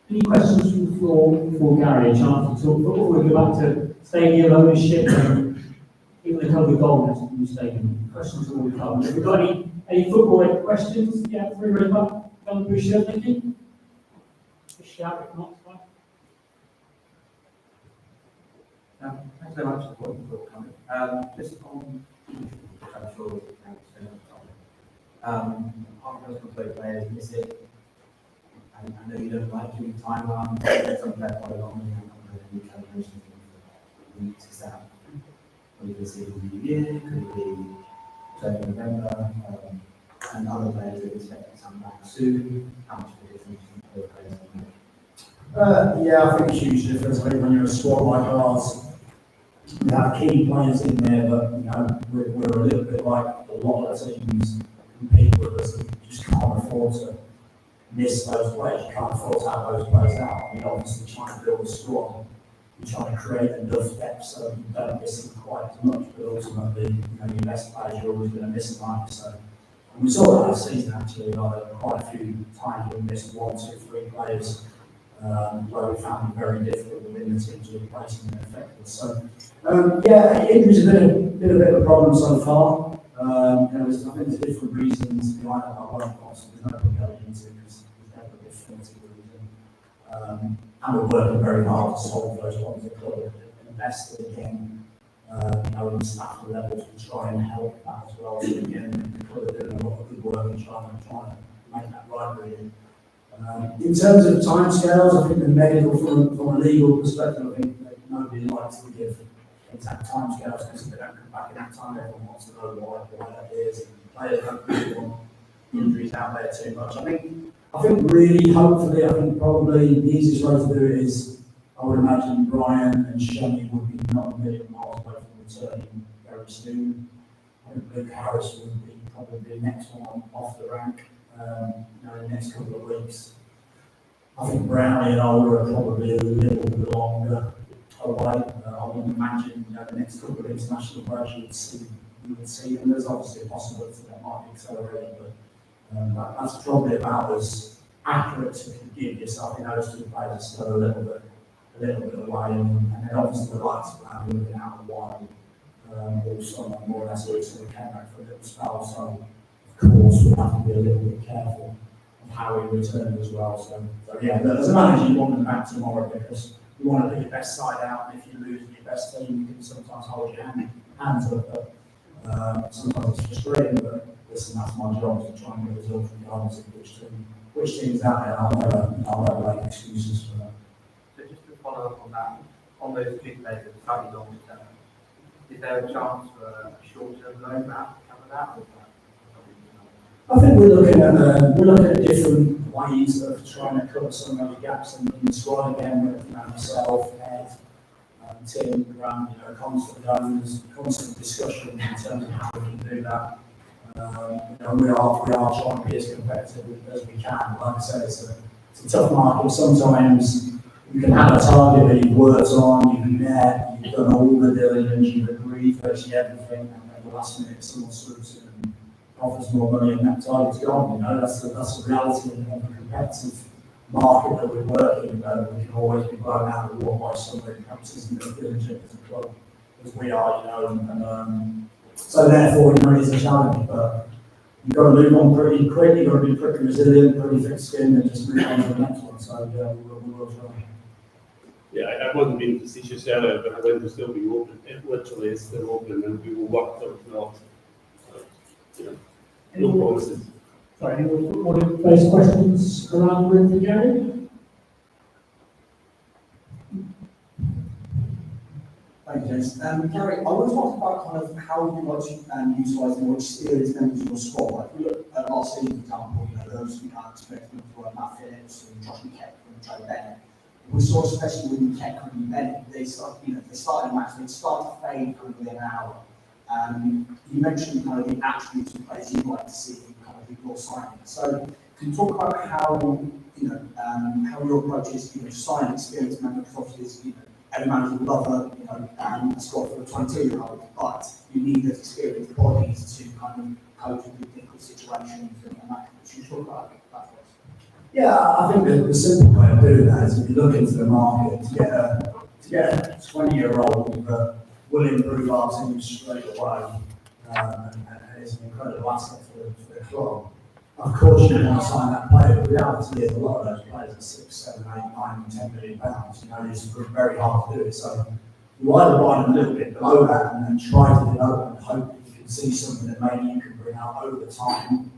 Any questions from the floor for Gary? A chance to talk before we go back to stadium ownership and even the colour gold in the new stadium. Questions all we come. Have we got any football questions? Yeah, three right back. Come through, share, thank you. Just shout if not, fine. Thanks very much for coming. Just on I'm sure half a dozen play players miss it. And I know you don't like doing timelines, some players quite a long and new calibrations for weeks to set up. Could it be the new year, could it be November, and other players that expect to come back soon? How much of a difference do those players make? Yeah, I think it's a huge difference. I think when you're a squad like ours, you have key players in there, but we're a little bit like a lot of teams compete with us. You just can't afford to miss those players. You can't afford to have those players out. Obviously trying to build a squad, you're trying to create enough depth so you don't miss them quite as much. But ultimately, your best players you're always going to miss them, aren't you? So we saw that last season actually. Quite a few times we missed 1, 2, 3 players. Where we found it very difficult within the team to replace them effectively. So, injuries have been a bit of a problem so far. I think there's different reasons behind that. I won't there's no point going into because there's never a definitive reason. And we're working very hard to solve those problems. The club have invested again, in staff levels to try and help that as well. So again, the club are doing a lot of good work and trying to make that right really. In terms of timescales, I think the medical, from a legal perspective, I think nobody likes to give exact timescales because they don't come back in that time. Everyone wants to know why that is. Players don't really want injuries out there too much. I think really, hopefully, probably the easiest way to do it is, I would imagine Brian and Shelley would be not a million miles away from returning very soon. I think Luke Harris would be probably the next one off the rank. In the next couple of weeks. I think Brownie and Ola are probably a little bit longer away. I would imagine the next couple of international breaks you would see, and there's obviously a possibility that might be accelerated, but that's probably about as accurate as you can give yourself. Those two players are still a little bit away, and then obviously the likes of Brownie looking out a while. all summer, more or less, all summer, we came back for a little spell, so of course we have to be a little bit careful of how we return as well. So yeah, but as a manager, you want them back tomorrow because you want to put your best side out, and if you lose your best team, you can sometimes hold your hands up. But sometimes it's frustrating, but listen, that's my job to try and get a result regardless of which team's out there. I'll never make excuses for that. So just to follow up on that, on those big players, slightly longer term, is there a chance for a short-term loan perhaps to cover that? Or I think we're looking at different ways of trying to cover some of the gaps in the squad again. With myself, Ed, Tim, Grant, constant discussion in terms of how we can do that. We are trying to be as competitive as we can. Like I said, it's a tough market. Sometimes you can have a target that you've worked on, you've met, you've done all the diligence, you've agreed virtually everything, and at the last minute someone swoops in and offers more money and that target's gone. That's the reality of a competitive market that we're working in. We can always be blown out of the water by somebody who perhaps isn't as diligent as a club as we are, and so therefore, it's a challenge, but you've got to move on pretty quick, you've got to be pretty resilient, pretty thick-skinned, and just move on to the next one. So yeah, we will try. Yeah, I wasn't being facetious earlier, but I think will still be open. It literally is still open, and we will work till it's not. No promises. Sorry, any more based questions around with Gary? Thank you, James. Gary, I want to talk about kind of how you like to utilise more experienced members of your squad. Like, we look at last season, for example, those we can't expect them to Matt Phillips and Josh McKeck and Joe Bennett. We saw, especially with McKeck and Bennett, they started a match, they'd start to fade kind of within an hour. You mentioned kind of the attributes of players you'd like to see kind of with your signing. So, can you talk about how how your approach is, signing experienced members? Obviously, every manager would love a squad for a 22-year-old, but you need those experienced bodies to kind of cope with difficult situations and that. Should you talk about that for us? Yeah, I think the simple way of doing that is if you look into the market to get a 20-year-old that will improve our team straight away, and is an incredible asset for the club. Of course, you want to sign that player, but the reality is a lot of those players are 6, 7, 8, 9, 10 million pounds. It's very hard to do it. So you either buy them a little bit below that and then try to develop and hope that you can see something that maybe you can bring out over time.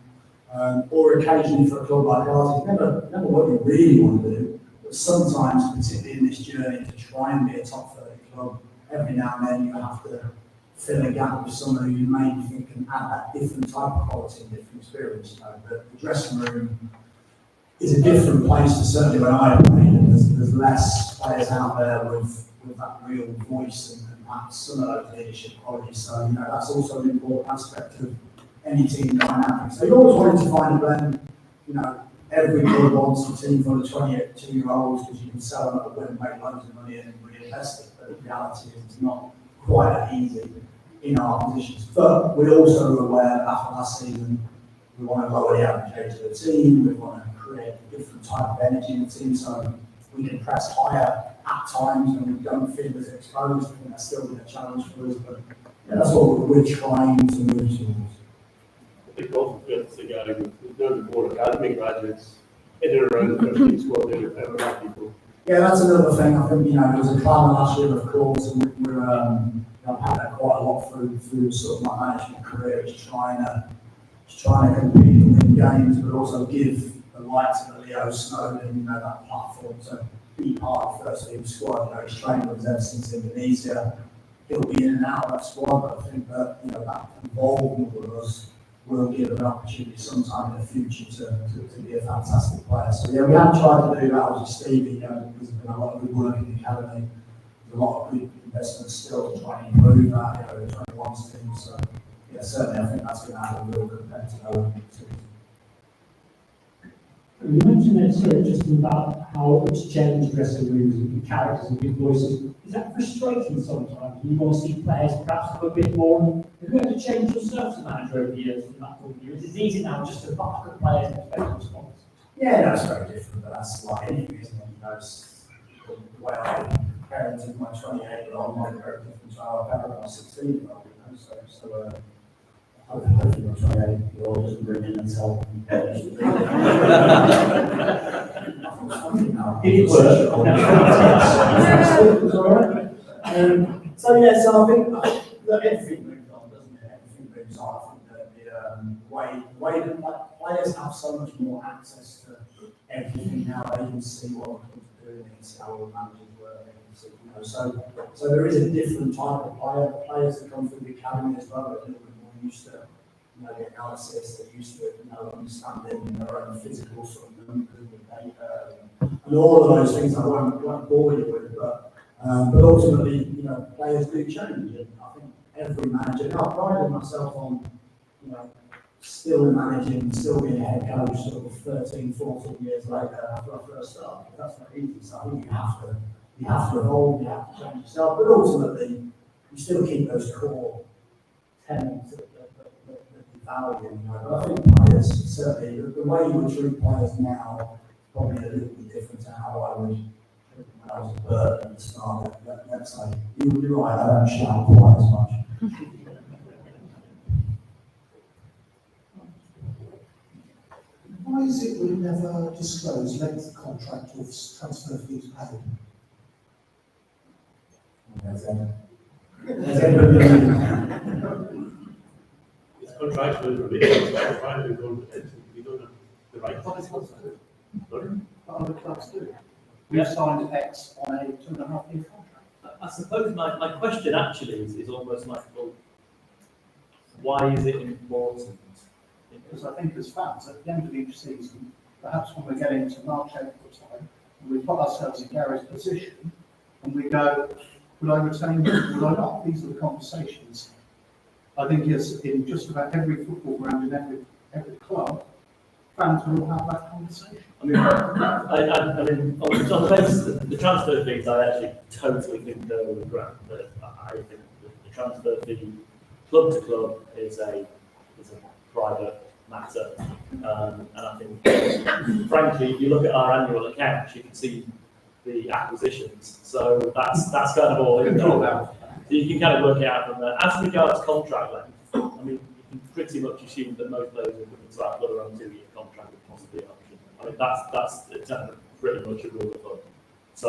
Or occasionally for a club like ours, it's never what you really want to do, but sometimes, particularly in this journey, to try and be a top 30 club, every now and then you have to fill a gap with someone who you maybe think can add that different type of quality and different experience. The dressing room is a different place to certainly when I played, and there's less players out there with that real voice and perhaps some of those leadership qualities. So that's also an important aspect of any team dynamic. So you always wanted to find a blend. Every club wants a team full of 22-year-olds because you can sell them at the win, make loads of money and reinvest it. But the reality is it's not quite that easy in our positions. But we're also aware that after last season, we want to lower the average age of the team, we want to create a different type of energy in the team so we can press higher at times and we don't feel as exposed. I think that's still been a challenge for us, but that's what we're trying to move towards. I think also fits together with the more academy graduates in and around the 15 squad there, people. Yeah, that's another thing. I think, there was a climate last year, of course, and I've had that quite a lot through sort of my management career, just trying to compete and win games, but also give the likes of Leo Snowden, that platform to be part of the first team squad. He's trained with us ever since Indonesia. He'll be in and out of that squad, but I think that, that involvement with us will give an opportunity sometime in the future to be a fantastic player. So yeah, we have tried to do that. Obviously, Stevie, there's been a lot of good work in the academy. There's a lot of good investment still to try and improve that, the 21s team. So yeah, certainly I think that's going to have a real competitive element to it. You mentioned it just about how it's changed dressing rooms and characters and big voices. Is that frustrating sometimes? You want to see players perhaps have a bit more. Have you had to change yourself as a manager over the years from that point of view? Is it easy now just to back up players and expect a response? Yeah, no, it's very different, but that's like anything, isn't it? It's the way I prepare to my 28-year-old might be very different to our parent, our 16-year-old, you know, so hopefully my 28-year-old doesn't bring in and tell me. Did it work? So yeah, so I think that everything moves on, doesn't it? Everything moves on. I think that the way that players have so much more access to everything now, they can see what the clubs are doing, they can see how all the managers work, they can see, you know, so there is a different type of player. The players that come through the academy as well are a little bit more used to, you know, the analysis, they're used to, you know, understanding their own physical sort of numbers and data and all of those things I won't bore you with, but ultimately, you know, players do change, and I think every manager, and I pride myself on, you know, still managing, still being a head coach sort of 13, 14 years later after I first started. That's not easy, so I think you have to evolve, you have to change yourself, but ultimately, you still keep those core tenets that you value, you know. But I think players, certainly, the way you would treat players now is probably a little bit different to how I would treat them when I was a bird at the start. Let's say, you're right, I don't shout quite as much. Why is it we never disclose length of contract or transfer fees paid? It's contractual information, so fine, we don't have the right. What other clubs do? We've signed X on a 2.5-year contract. I suppose my question actually is almost like, well, why is it important? Because I think as fans, at the end of each season, perhaps when we're getting to March, April time, and we put ourselves in Gary's position, and we go, would I retain him, would I not? These are the conversations. I think it's in just about every football ground in every club, fans will have that conversation. I mean, I mean, on the basis of the transfer fees, I actually totally concur with Grant that I think that the transfer fee, club to club, is a private matter, and I think, frankly, if you look at our annual accounts, you can see the acquisitions. So that's kind of all in there. So you can kind of work it out from there. As regards contract length, I mean, you can pretty much assume that most players are coming to our club are on 2-year contract with possibly an option. I mean, that's pretty much a rule of thumb. So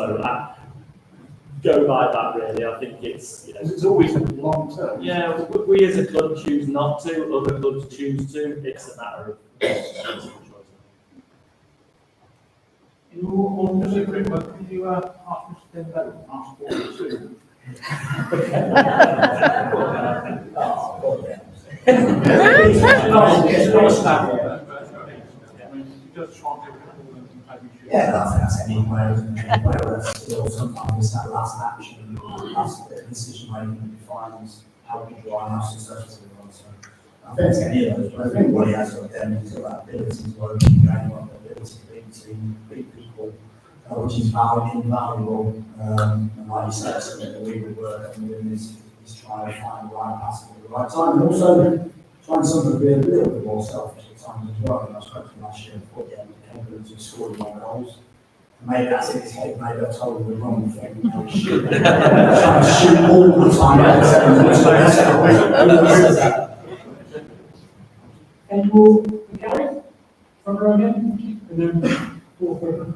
go by that really. I think it's, you know, It's always long term. Yeah, we as a club choose not to, other clubs choose to. It's a matter of choice. On the recruitment, could you ask Mr. Dembele, ask what to do? Yeah, that's anywhere, still sometimes it's that last action, last decision making that defines how we drive our success. So I think it's any of those, but if anybody has got them, it's got that ability to work in the game, the ability to beat team, beat people, which is invaluable. And like you said, something that we would work on doing is try to find the right passing at the right time, and also trying something to be a little bit more selfish at times as well. And I spoke to him last year before the end of the Cambridge who scored more goals. Maybe that's in his head, maybe I told him the wrong thing. You know, shoot. Trying to shoot all the time. And we'll Gary, front row again, and then fourth row.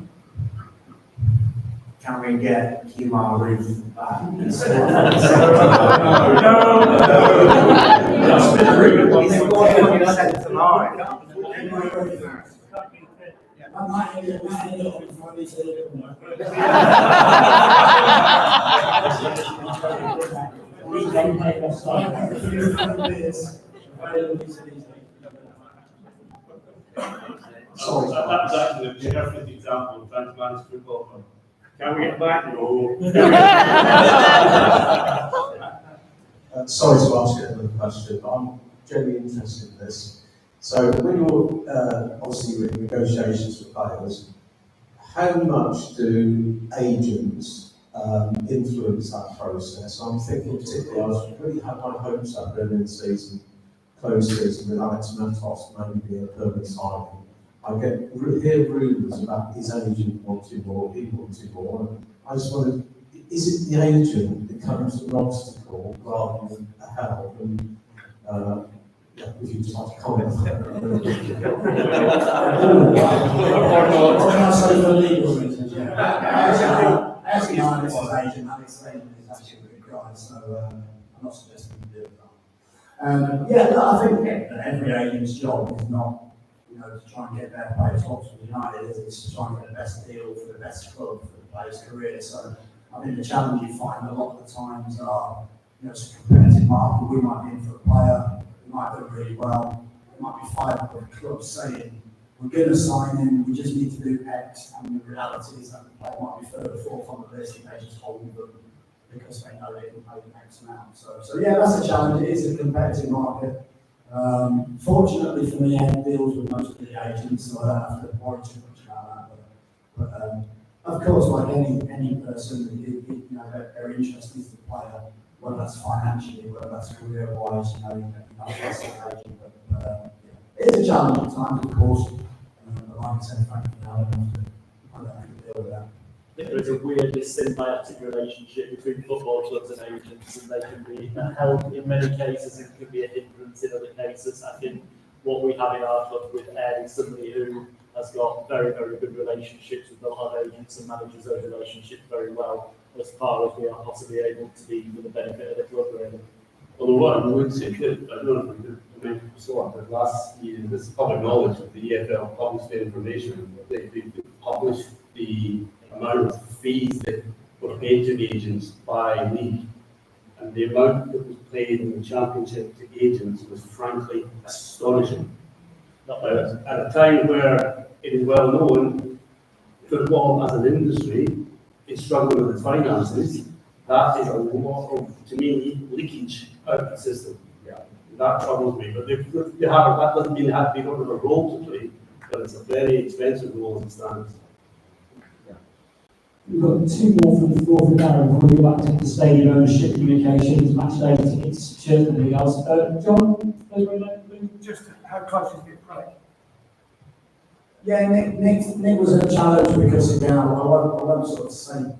Can we get Kumar Ruth back? That's been really one He's the one who sent tomorrow. So that was actually a perfect example of trying to manage football. Can we get back? No. Sorry to ask you another question, but I'm genuinely interested in this. So when you're obviously in negotiations with players, how much do agents influence that process? I'm thinking particularly, I was really had my hopes up early in the season, close season with Alex Matos maybe being a permanent signing. I hear rumours about his agent wanting more, he wanting more. I just wondered, is it the agent that becomes an obstacle rather than a help? And, yeah, if you just like to comment on that. What can I say for legal reasons? Yeah. Actually, I'm an agent, and explaining is actually a good guy, so I'm not suggesting you do it. Yeah, no, I think every agent's job is not, to try and get their players to Oxford United, it's to try and get the best deal for the best club for the player's career. So I think the challenge you find a lot of the times are, it's a competitive market. We might be in for a player, we might do really well. There might be 5 other clubs saying, we're going to sign him, we just need to do X, and the reality is that the player might be 3rd or 4th on the list, and they just hold them because they know they can pay the X amount. So yeah, that's a challenge. It is a competitive market. Fortunately for me, Ed deals with most of the agents, so I don't have to worry too much about that. But of course, like any person, their interest is the player, whether that's financially, whether that's career-wise, that's the agent. But it's a challenge at times, of course. But like I said, frankly, I don't have to deal with that. I think there is a weirdly symbiotic relationship between football clubs and agents, and they can be a help in many cases and can be a hindrance in other cases. I think what we have in our club with Ed is somebody who has got very, very good relationships with a lot of agents and manages those relationships very well, as far as we are possibly able to be for the benefit of the club, really. Although what I would say, I don't know if we could mention before, but last year, this is public knowledge, that the EFL published the information. They published the amount of fees that were paid to the agents by league, and the amount that was paid in the championship to agents was frankly astonishing. At a time where it is well known football as an industry is struggling with its finances, that is a lot of, to me, leakage out of the system. Yeah, that troubles me. But that doesn't mean they don't have a role to play, but it's a very expensive role as it stands. We've got 2 more from the floor for Darren before we go back to the stadium ownership, communications, match day tickets, shirts, and anything else. John, Just how close is the play? Yeah, Nick was a challenge because, again, I won't sort of say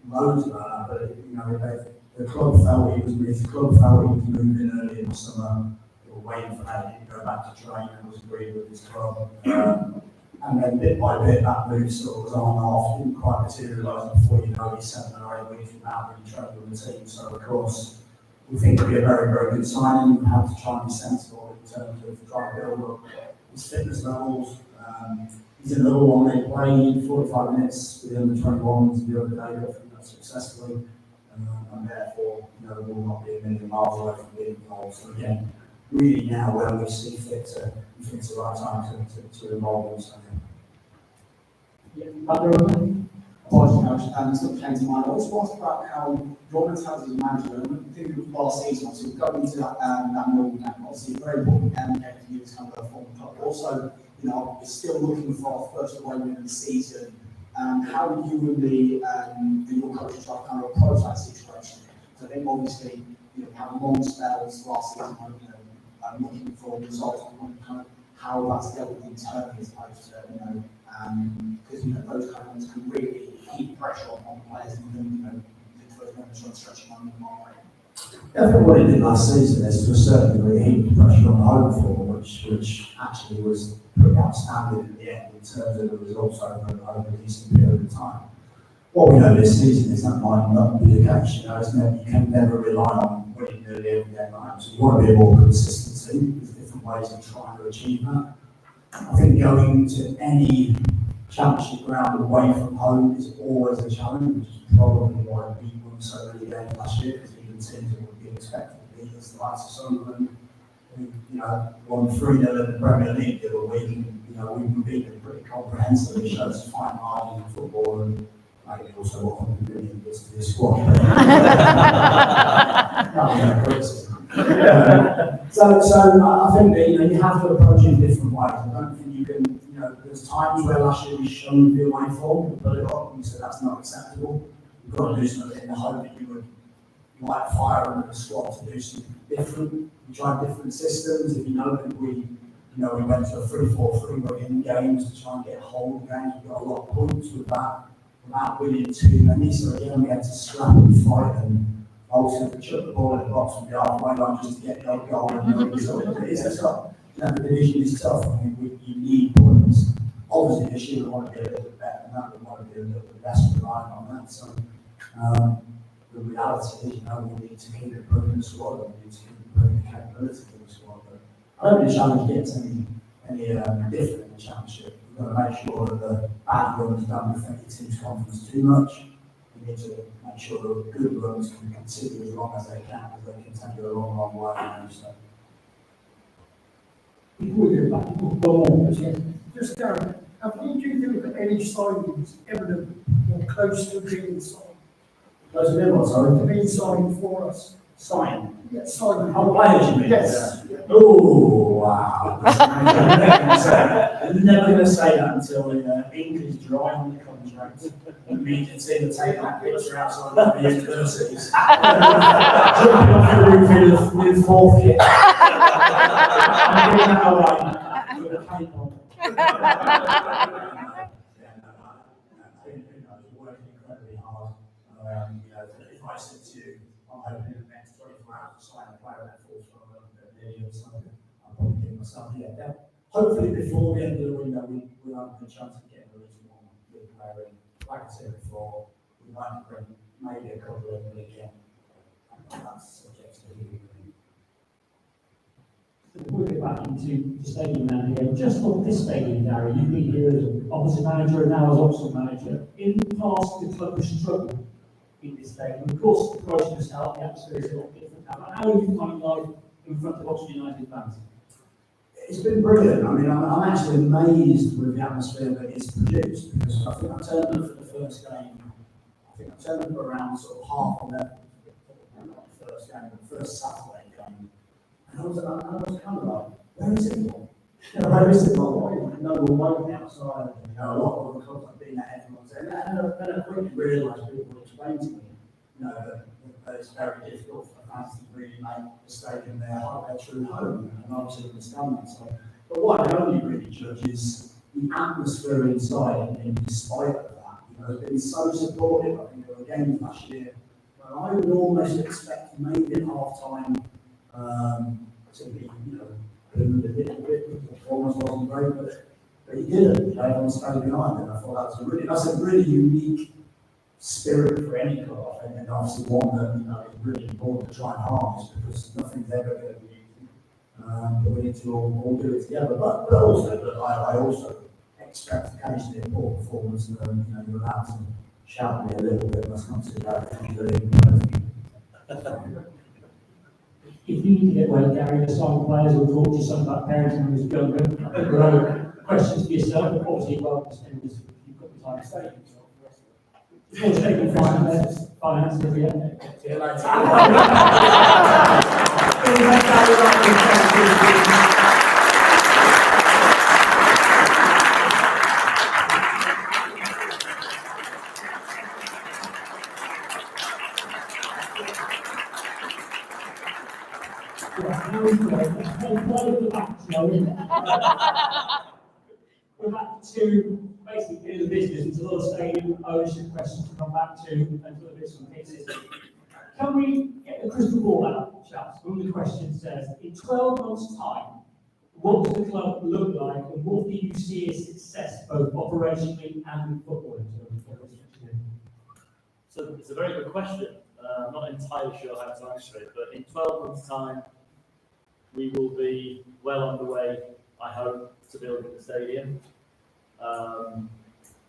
loads about that, but, the club felt he was moving early in the summer. They were waiting for that to go back to training and was agreed with his club. And then bit by bit, that move sort of was on and off, didn't quite materialise before he's 7 or 8 weeks without really training with the team. So, of course, we think it'll be a very, very good signing. We have to try and be sensible in terms of trying to build up his fitness levels. He's in another one they played 45 minutes with the under-21s the other day, successfully. And therefore, will not be a million miles away from being involved. So, again, really now when we see fit, we think it's the right time to involve him. So, Apologies, Coach, sort of came to mind. I was asked about how your mentality as a manager, and I think last season, obviously, going into that Millwall game, obviously, a very important game for you as kind of a former club. Also, you're still looking for our first away win of the season. How do you and your coaching staff kind of approach that situation? So I think obviously, have long spells last season, looking for results and kind of how that's dealt with internally as opposed to, because those kind of ones can really keep pressure on players and then stretching on the market. I think what he did last season is to a certain degree heaped pressure on the home form, which actually was pretty outstanding in the end in terms of the results over a decent period of time. What we know this season is that might not be the case. You can never rely on winning nearly every game at home. So you want to be more consistency. There's different ways of trying to achieve that. I think going to any championship ground away from home is always a challenge, which is probably why we won so many games last year, because even teams that would be expected to beat us, the likes of Sunderland, who won 3-0 in the Premier League the other week, and we've beaten them pretty comprehensively. It shows fine margin in football, and maybe also what 100 million does to the squad. So I think that you have to approach it in different ways. I don't think you can. There's times where last year we showed the away form, we put it up, and we said that's not acceptable. You've got to do something in the hope that you would light fire under the squad to do something different. We tried different systems. If that we went to a 3-4-3 in games to try and get a hold of games. We got a lot of points with that. without winning too many, so again, we had to scrap and fight and ultimately chuck the ball in the box from the halfway line just to get the goal and the result. It's tough. You know, the division is tough. I mean, you need points. Obviously, this year we want to be a little bit better than that. We want to be a little bit less reliant on that. So, the reality is, you know, we need to keep improving the squad. We need to keep improving the capability of the squad. But I don't really challenge gets any different in the championship. We've got to make sure that the bad runs don't affect the team's confidence too much. We need to make sure that the good runs can continue as long as they can, because they can take you a long, long way. So. Before we go back, one more question. Just Darren, have you looked at any signings evident or close to being signed? Close to being what, sorry? Being signed for us. Sign. Yes, signed. How players you mean? Yes. Oh, wow. I'm never going to say that until the ink is dry on the contract. And me can see the take that picture outside of the universities. Jumping off the roof with fourth kit. I'm doing that away with a cape on. Working incredibly hard. You know, if I said to you, I'm hoping in the next 24 hours to sign a player that falls from a million or something, I'm probably giving myself, hopefully before the end of the window, we have a chance of getting at least one big player in. Like I said before, we might bring maybe a couple of them again. And that's subject to who we bring. We'll get back into the stadium now here. Just on this stadium, Gary, you've been here as an opposite manager and now as Oxford manager. In the past, the club has struggled in this stadium. Of course, the promotion has helped, the atmosphere is a lot different now. How are you finding life in front of Oxford United fans? It's been brilliant. I mean, I'm actually amazed with the atmosphere that it's produced, because I think I turned up for the first game. I think I turned up around sort of 11:30 not the first game, the first Saturday game. And I was kind of like, where is it all? Where is it all? No one waiting outside. You know, a lot of the clubs I've been at, everyone's saying that. And I quickly realised people explained to me, you know, that it's very difficult for fans to really make the stadium their true home. And obviously understand that. So, but what I only really judge is the atmosphere inside, and despite of that, you know, it's been so supportive. I think there were games last year where I would almost expect maybe at half time to be, you know, boomed a little bit. The performance wasn't great, but he didn't. You know, everyone stayed behind it. I thought that's a really unique spirit for any club, I think, and obviously one that, you know, is really important to try and harness, because nothing's ever going to be easy. But we need to all do it together. But also, I also expect occasionally a poor performance, and you know, you're allowed to shout me a little bit. That's not too bad. If you need to get away, Gary, the sign players will talk to you some about parenting when you're younger. I think there are other questions for yourself, but obviously, well, you've got the time to stay. Before taking finances, yeah. See you later. We're back to basically the business. There's a lot of stadium ownership questions to come back to, and to the bits and pieces. Can we get the crystal ball out, chaps? One of the questions says, in 12 months' time, what does the club look like, and what do you see as success, both operationally and in football? So it's a very good question. I'm not entirely sure how to answer it, but in 12 months' time, we will be well on the way, I hope, to building the stadium.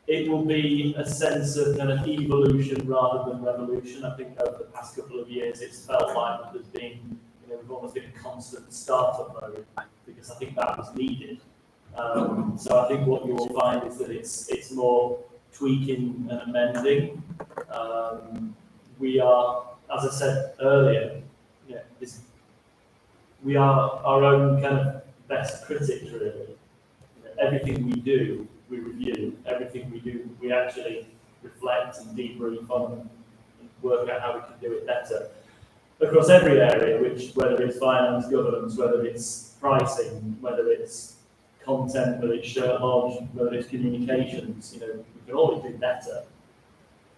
It will be a sense of kind of evolution rather than revolution. I think over the past couple of years, it's felt like there's been, you know, we've almost been a constant startup mode, because I think that was needed. So I think what you will find is that it's more tweaking and amending. We are, as I said earlier, we are our own kind of best critics, really. You know, everything we do, we review. Everything we do, we actually reflect and debrief on and work out how we can do it better across every area, whether it's finance, governance, whether it's pricing, whether it's content, whether it's shirt lodge, whether it's communications. You know, we can always do better.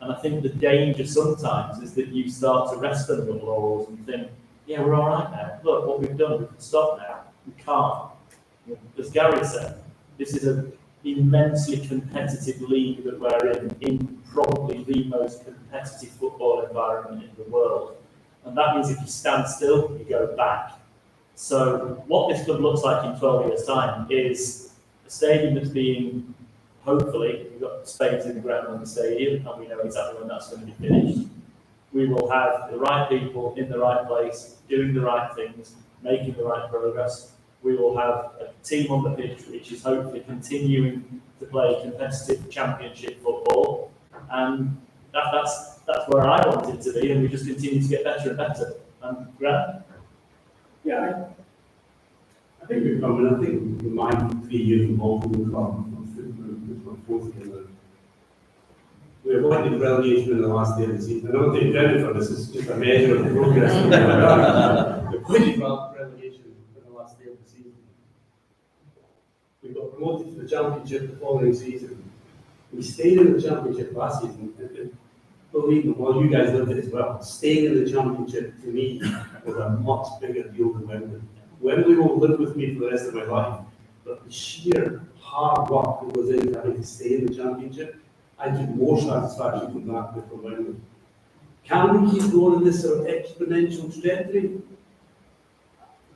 And I think the danger sometimes is that you start to rest on your laurels and think, yeah, we're all right now. Look what we've done. We can stop now. We can't. As Gary said, this is an immensely competitive league that we're in probably the most competitive football environment in the world. And that means if you stand still, you go back. So what this club looks like in 12 years' time is a stadium that's being, hopefully, we've got spades in the ground on the stadium, and we know exactly when that's going to be finished. We will have the right people in the right place, doing the right things, making the right progress. We will have a team on the pitch which is hopefully continuing to play competitive championship football, and that's where I want it to be, and we just continue to get better and better. And Grant? Yeah, I think we've come, and I think in my 3 years involved in the club, which my fourth year, we avoided relegation in the last day of the season. I don't take credit for this, it's just a measure of progress. We avoided relegation in the last day of the season. We got promoted to the championship the following season. We stayed in the championship last season. Believe me, well, you guys lived it as well. Staying in the championship to me was a much bigger deal than Wembley. Wembley will live with me for the rest of my life, but the sheer hard work that was in having to stay in the championship, I took more satisfaction from that than from Wembley. Can we keep going in this sort of exponential trajectory?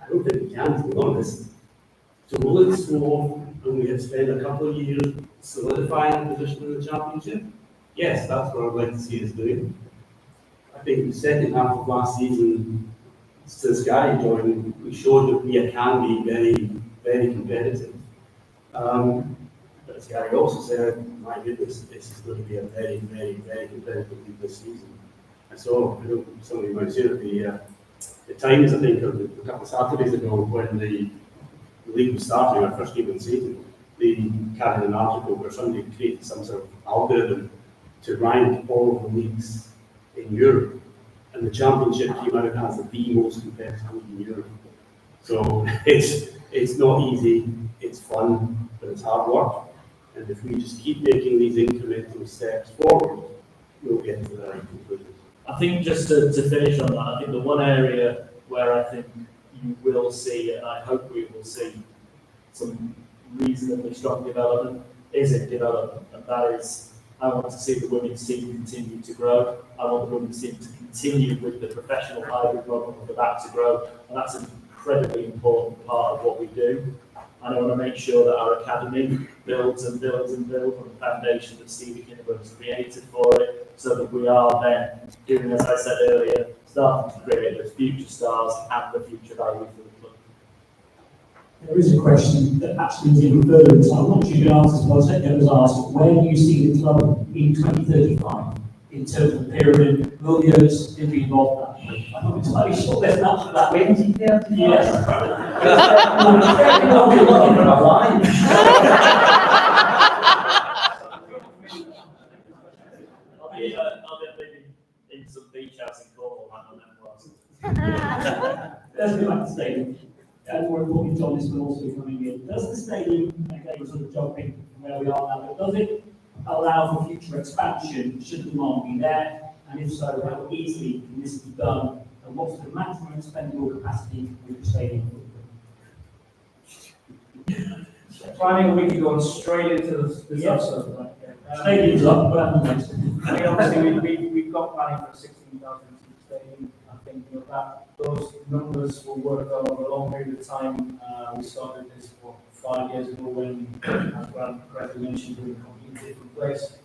I don't think we can, to be honest. To roll it slow, and we have spent a couple of years solidifying a position in the championship, yes, that's what I'd like to see us doing. I think the second half of last season, since Gary joined, we showed that we can be very, very competitive. But as Gary also said, my goodness, this is going to be a very, very, very competitive league this season. And so, I know somebody might say that the Times, I think, a couple of Saturdays ago, when the league was starting, our first game of the season, they carried an article where somebody created some sort of algorithm to rank all of the leagues in Europe. And the championship came out as the most competitive league in Europe. So it's not easy, it's fun, but it's hard work. And if we just keep making these incremental steps forward, we'll get to the right conclusion. I think just to finish on that, I think the one area where I think you will see, and I hope we will see, some reasonably strong development is in development, and that is, I want to see the women's team continue to grow. I want the women's team to continue with the professional hybrid model for that to grow, and that's an incredibly important part of what we do. And I want to make sure that our academy builds and builds and builds on the foundation that Stevie Kinniburn has created for it, so that we are then doing, as I said earlier, starting to create those future stars and the future value for the club. There is a question that actually is even further in time. I'm not sure you can answer, but I'll take it was asked, where do you see the club in 2035 in terms of the pyramid? Will the others still be involved in that? I'm not entirely sure there's an answer to that. Yes. I'll be looking for a line. I'll be living in some beach house in Cornwall, and then Let's go back to the stadium. And more importantly, John, this will also be coming in. Does the stadium, again, we're sort of jumping from where we are now, but does it allow for future expansion should the demand be there? And if so, how easily can this be done? And what's the maximum expendable capacity with the stadium? Planning, we could go straight into the substance. Stadium's up, but I mean, obviously, we've got planning for a 16,000 seat stadium. I think that those numbers will work over a long period of time. We started this 5 years ago when, as Grant correctly mentioned, we were in a completely different place.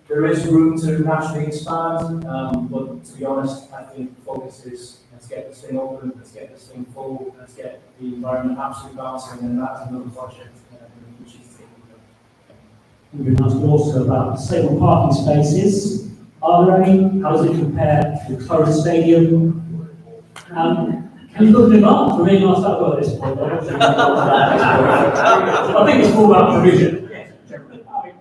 There is room to naturally expand, but to be honest, I think the focus is let's get this thing open, let's get this thing full, let's get the environment absolutely bouncing, and that's another project which is taking place. We've been asked also about disabled parking spaces. Are there any? How does it compare to the current stadium? Can you look in advance? We're really asked that about this point. I think it's more about provision. Yes, I mean,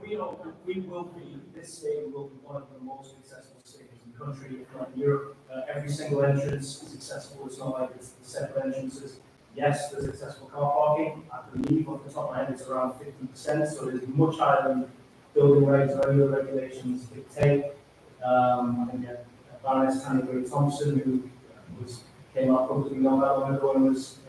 we will be, this stadium will be one of the most accessible stadiums in the country, if not in Europe. Every single entrance is accessible. It's not like it's separate entrances. Yes, there's accessible car parking. I believe off the top of my head it's around 50%, so it is much higher than building regs or any other regulations dictate. I think Baroness Tanny Thompson, who came up publicly not that long ago and was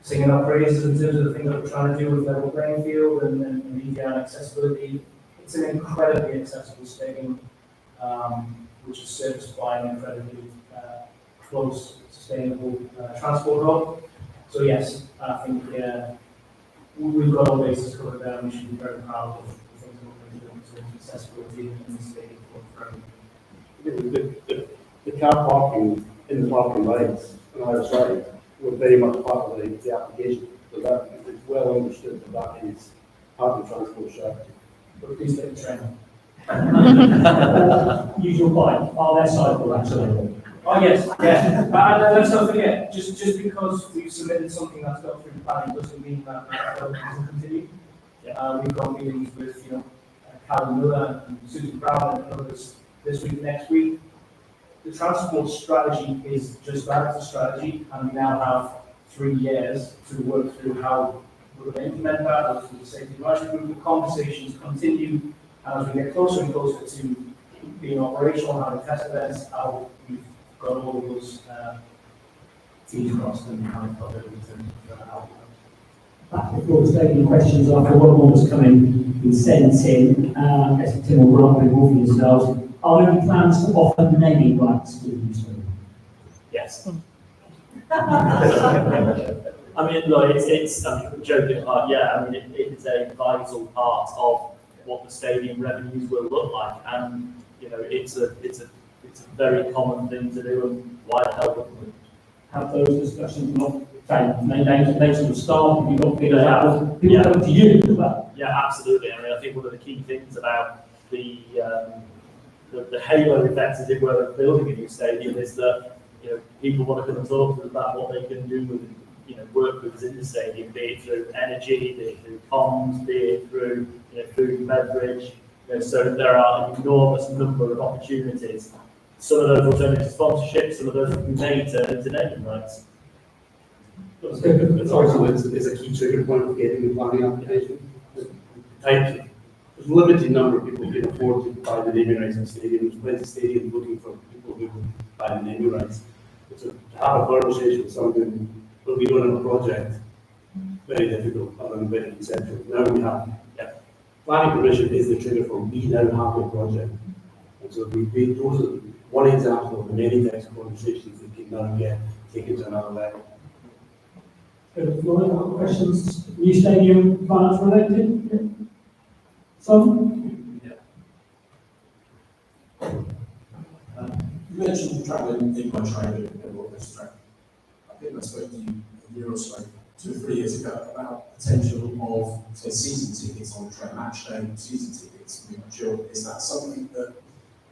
singing our praises in terms of the things that we're trying to do with level playing field and media and accessibility. It's an incredibly accessible stadium, which is serviced by an incredibly close, sustainable transport hub. So yes, I think we've got all bases covered there, and we should be very proud of the things that we're doing in terms of accessibility in the stadium for everyone. The car parking in the parking lights on either side were very much part of the application. So that it's well understood that is part of the transport strategy. But please take the train. Usual point, are there cycle actually? Oh, yes, yeah. Let's not forget, just because we've submitted something that's got through planning doesn't mean that doesn't continue. We've got meetings with, Callum Miller and Susan Brown and others this week, next week. The transport strategy is just that, it's a strategy, and we now have 3 years to work through how we're going to implement that, as the safety advisory group, the conversations continue, and as we get closer and closer to being operational, having test events, how we've got all of those T's crossed and how we've got everything in terms of how Back before the stadium questions, after one more was coming, been sent in, I guess Tim will run with all for yourselves. Are there any plans to offer naming rights to the stadium? Yes. I mean, look, it's joking apart, it is a vital part of what the stadium revenues will look like, and it's a very common thing to do, and why the hell wouldn't we? Have those discussions not names of the staff, you've got figures out, people come to you as well. Yeah, absolutely. I mean, I think one of the key things about the halo effect, as it were, of building a new stadium is that people want to come and talk to us about what they can do with work with us in the stadium, be it through energy, be it through comms, be it through food and beverage. So there are an enormous number of opportunities. Some of those alternative sponsorships, some of those we may turn into naming rights. It's also it's a key trigger point of getting the planning application. There's a limited number of people who can afford to buy the naming rights in stadiums. There's plenty of stadiums looking for people who will buy the naming rights. So to have a conversation with something, but we don't have a project, very difficult, other than very conceptual. Now we have, planning permission is the trigger for we now have a project. And so those are one example of the many types of conversations that can now get taken to another level. Other questions? New stadium finance related? Yeah. Some? You mentioned travelling in by train and all this track. I think I spoke to you a year or so, 2 or 3 years ago, about the potential of, say, season tickets on train, match day season tickets. I'm not sure, is that something that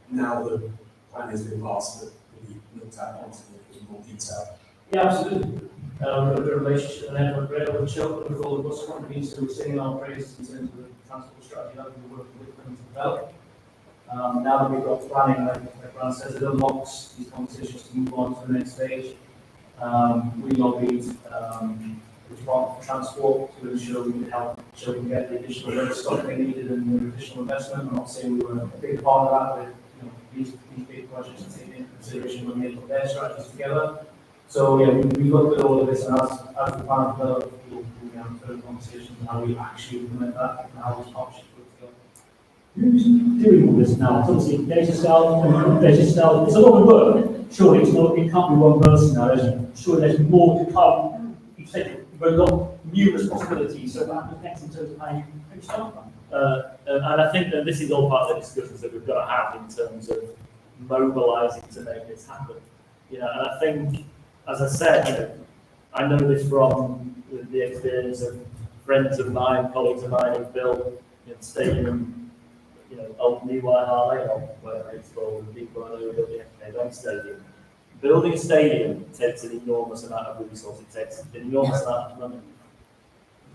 now the plan has been passed that will be looked at in more detail? Yeah, absolutely. We've got a good relationship and network rail with Chiltern, with all the bus companies who are singing our praises in terms of the transport strategy that we're working with them to develop. Now that we've got planning, like Brad says, it unlocks these conversations to move on to the next stage. We lobbied the Department for Transport to ensure we could help children get the additional road stock they needed and the additional investment. I'm not saying we were a big part of that, but these big projects are taken into consideration when they put their strategies together. So yeah, we looked at all of this, and as the plan developed, we'll have further conversations on how we actually implement that and how this partnership works together. Who's doing all this now? It's obviously data cell, it's a lot of work. Surely it can't be one person now, is it? Surely there's more to come. You said you've got new responsibilities, so what happens next in terms of how you start that? And I think that this is all part of the discussions that we've got to have in terms of mobilising to make this happen. And I think, as I said, I know this from the experience of friends of mine, colleagues of mine who've built stadium, old New Harley, or whatever it's called, the people I know who built the FK Stadium. Building a stadium takes an enormous amount of resource, it takes an enormous amount of money.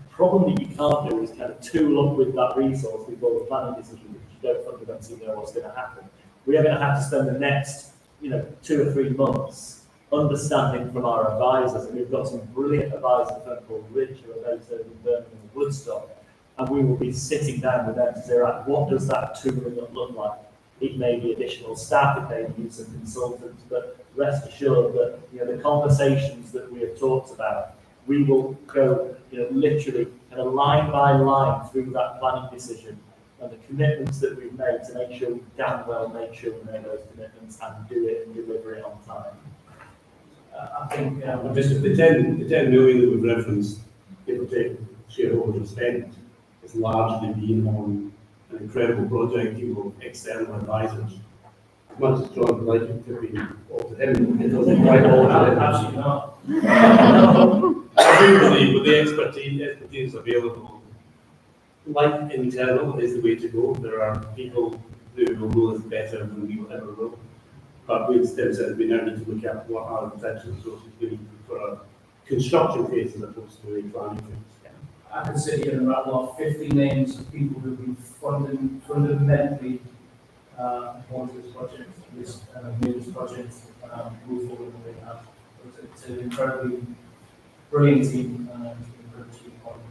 The problem that you can't do is kind of tool up with that resource before the planning decision, because you don't fundamentally know what's going to happen. We are going to have to spend the next 2 or 3 months understanding from our advisors, and we've got some brilliant advisors, a firm called Ridge, who are based over in Birmingham and Woodstock, and we will be sitting down with them to say, right, what does that tooling look like? it may be additional staff, it may be use of consultants, but rest assured that, you know, the conversations that we have talked about, we will go, you know, literally kind of line by line through that planning decision and the commitments that we've made to make sure we damn well make sure we make those commitments and do it and deliver it on time. I think, Just the 10 million that we've referenced, give or take, shareholders have spent, has largely been on an incredible project team of external advisors. As much as John would like it to be all to him, it doesn't quite all to him. absolutely not. I do believe with the expertise available, like internal is the way to go. There are people who will know this better than we will ever will. But we instead said we now need to look at what are the potential resources we need for a construction phase as opposed to a planning phase. I could sit here and rattle off 50 names of people who've been fundamentally wanted this project, made this project move forward the way it has. It's an incredibly brilliant team, incredibly quality.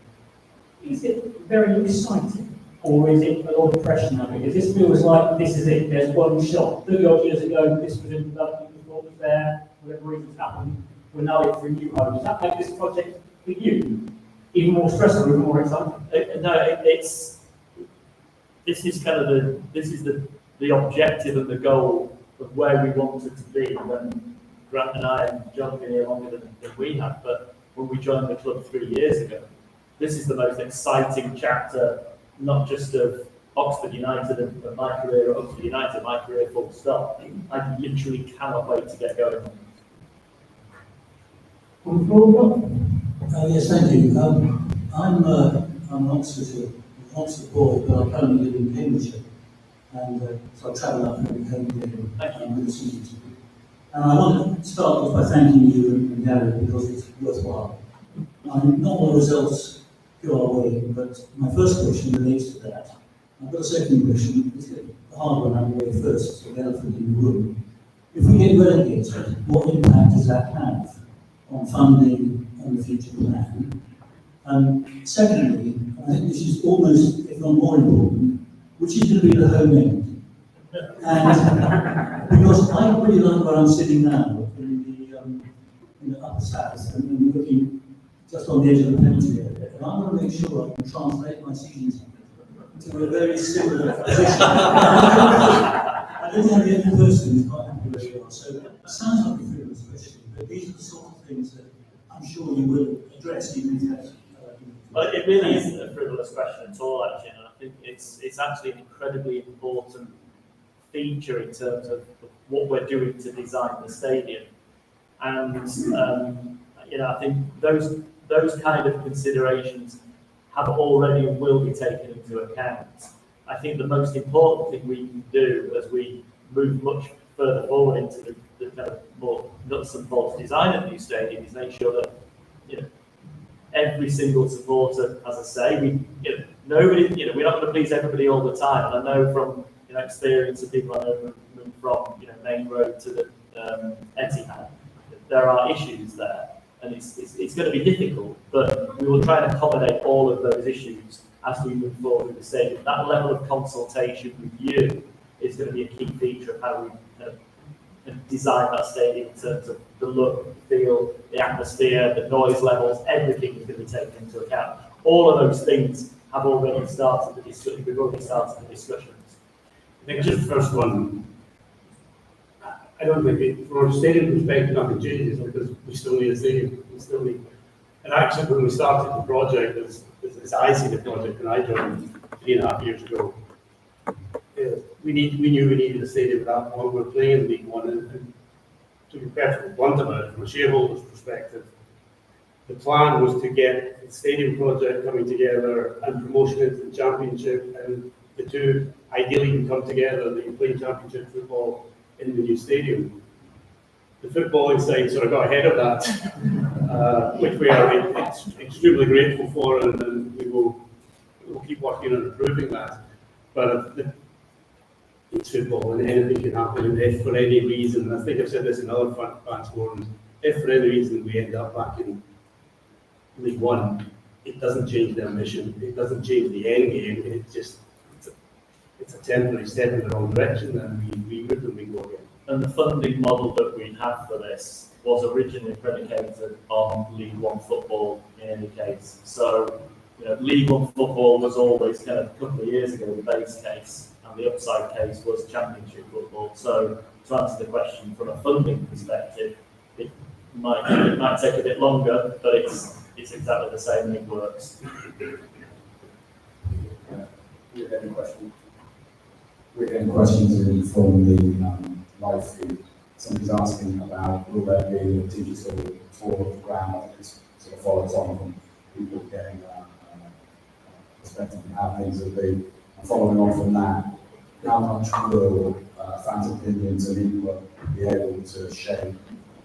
Is it very exciting, or is it a lot of pressure now? Because this feels like this is it, there's one shot. 30 odd years ago, this was in development, we thought was there, whatever reasons happened, we're now in for a new home. Does that make this project for you even more stressful, even more exciting? This is kind of the objective and the goal of where we wanted to be when Grant and I and John have been here longer than we have, but when we joined the club 3 years ago, this is the most exciting chapter, not just of Oxford United and my career at Oxford United, my career full stop. I literally cannot wait to get going. Yes, thank you. I'm an Oxford boy, but I currently live in Cambridgeshire, and so I travel up every home here with the students. And I want to start off by thanking you and Gary because it's worthwhile. Not all results go our way, but my first question relates to that. I've got a second question. Let's get the hard one out of the way first, so the elephant in the room. If we get relegated, what impact does that have on funding and the future plan? Secondly, I think this is almost, if not more important, which is going to be the home end. And because I really like where I'm sitting now in the upper south and looking just on the edge of the penalty area, and I want to make sure I can translate my seasons to a very similar position. I don't think the other person is quite happy where you are. So it sounds like a frivolous question, but these are the sort of things that I'm sure you will address even if that's. Well, it really isn't a frivolous question at all, actually, and I think it's actually an incredibly important feature in terms of what we're doing to design the stadium. And I think those kind of considerations have already and will be taken into account. I think the most important thing we can do as we move much further forward into the kind of more nuts and bolts design of the new stadium is make sure that every single supporter has a say. Nobody, we're not going to please everybody all the time. And I know from experience of people I know moving from Main Road to the Etihad, there are issues there, and it's going to be difficult. But we will try and accommodate all of those issues as we move forward with the stadium. That level of consultation with you is going to be a key feature of how we design that stadium in terms of the look, the feel, the atmosphere, the noise levels. Everything is going to be taken into account. All of those things have already started the discussion. We've already started the discussions. I think just the first one, I don't think from a stadium perspective nothing changes because we still need a stadium. And actually when we started the project, as I see the project, and I joined 3.5 years ago, we knew we needed a stadium at that point. We're playing in League One, and to be perfectly blunt about it, from a shareholder's perspective, the plan was to get the stadium project coming together and promotion into the championship, and the two ideally can come together, that you play championship football in the new stadium. The footballing side sort of got ahead of that, which we are extremely grateful for, and we'll keep working on improving that. But it's football, and anything can happen. And if for any reason, I think I've said this in other fans forums, if for any reason we end up back in League One, it doesn't change the ambition, it doesn't change the end game. It's it's a temporary step in the wrong direction, then we would and we go again. And the funding model that we have for this was originally predicated on League One football in any case. So, League One football was always kind of a couple of years ago the base case, and the upside case was Championship football. So, to answer the question from a funding perspective, it might take a bit longer, but it's exactly the same and it works. With any questions? With any questions in from the live feed, somebody's asking about will there be a digital tour of the ground that sort of follows on from people getting perspective on how things will be. And following on from that, how much will fans' opinions and input be able to shape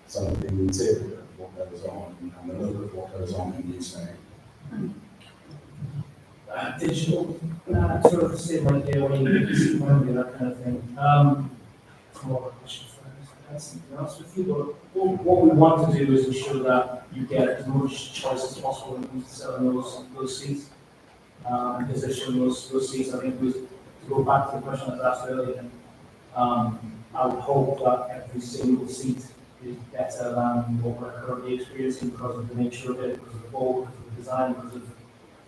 some of the interior of what goes on and the look of what goes on in the new stadium? Digital, sort of the same idea when you see that kind of thing. More question for us, to be honest with you, but what we want to do is ensure that you get as much choice as possible when it comes to selling those seats, and positioning those seats. I think to go back to the question I was asked earlier, I would hope that every single seat is better than what we're currently experiencing because of the nature of it, because of the ball, because of the design, because of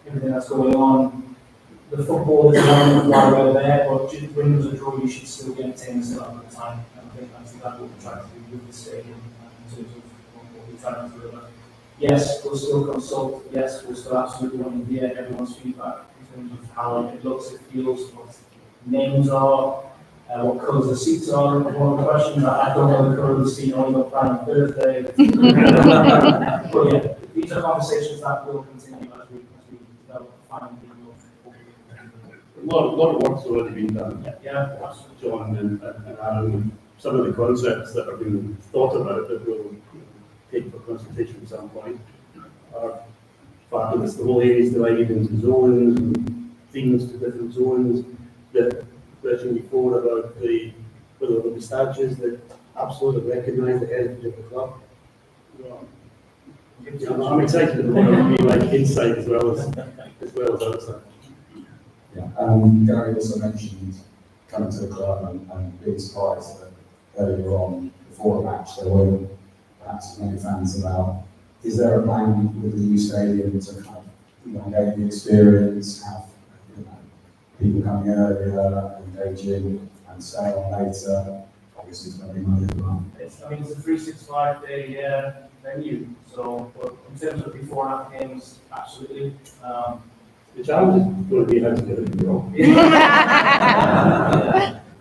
everything that's going on. The football is one why we're there, but win or draw, you should still get things a lot of the time. And I think that's exactly what we're trying to do with the stadium in terms of what we're trying to deliver. Yes, we'll still consult. Yes, we'll still absolutely want to hear everyone's feedback in terms of how it looks, it feels, what names are, what colours the seats are. One of the questions I don't know the colour of the seat, I only got planned on Thursday. But yeah, these are conversations that will continue as we develop final people. A lot of work's already been done. Yeah, absolutely. John and Aaron, some of the concepts that are being thought about that we'll take for consultation at some point are fabulous. The whole area is divided into zones and themes to different zones. The question before about whether there will be statues that absolutely recognise the heritage of the club. I'm excited about it. It'll be like inside as well as outside. Yeah, Gary also mentioned coming to the club and being surprised that earlier on, before a match, there weren't perhaps as many fans about. Is there a plan with the new stadium to kind of elongate the experience, have people coming earlier, engaging, and stay on later? Obviously, it's going to be money as well. It's a 365-day venue, so in terms of before and after games, absolutely. The challenge is going to be how to get it wrong.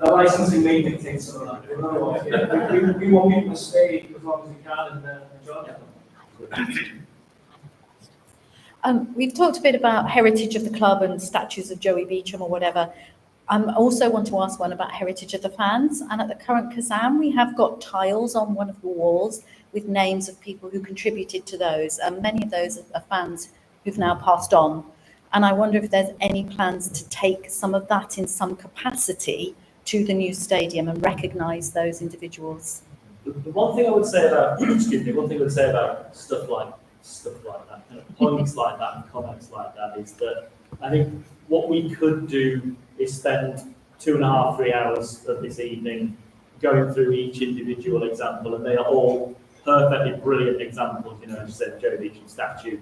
The licensing may dictate some of that. We want people to stay as long as we can and enjoy it. We've talked a bit about heritage of the club and statues of Joey Beecham or whatever. I also want to ask one about heritage of the fans. And at the current Kazam, we have got tiles on one of the walls with names of people who contributed to those. And many of those are fans who've now passed on. And I wonder if there's any plans to take some of that in some capacity to the new stadium and recognise those individuals. The one thing I would say about, stuff like that, kind of points like that and comments like that is that I think what we could do is spend 2.5, 3 hours of this evening going through each individual example, and they are all perfectly brilliant examples. As you said, Joe Beecham statue.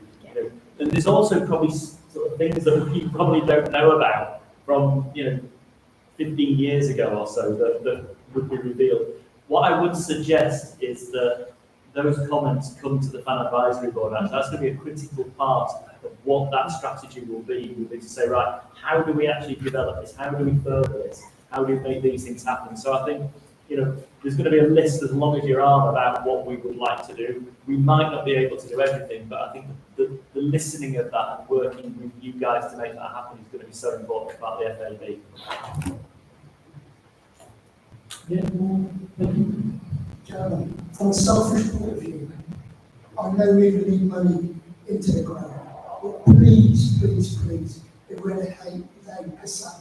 And there's also probably sort of things that you probably don't know about from 15 years ago or so that would be revealed. What I would suggest is that those comments come to the fan advisory board. And that's going to be a critical part of what that strategy will be to say, right, how do we actually develop this? How do we further this? How do we make these things happen? So I think, there's going to be a list as long as your arm about what we would like to do. We might not be able to do everything, but I think the listening of that and working with you guys to make that happen is going to be so important about the FAB. From a selfish point of view, I know we need money into the ground, but please, eradicate without Kazam.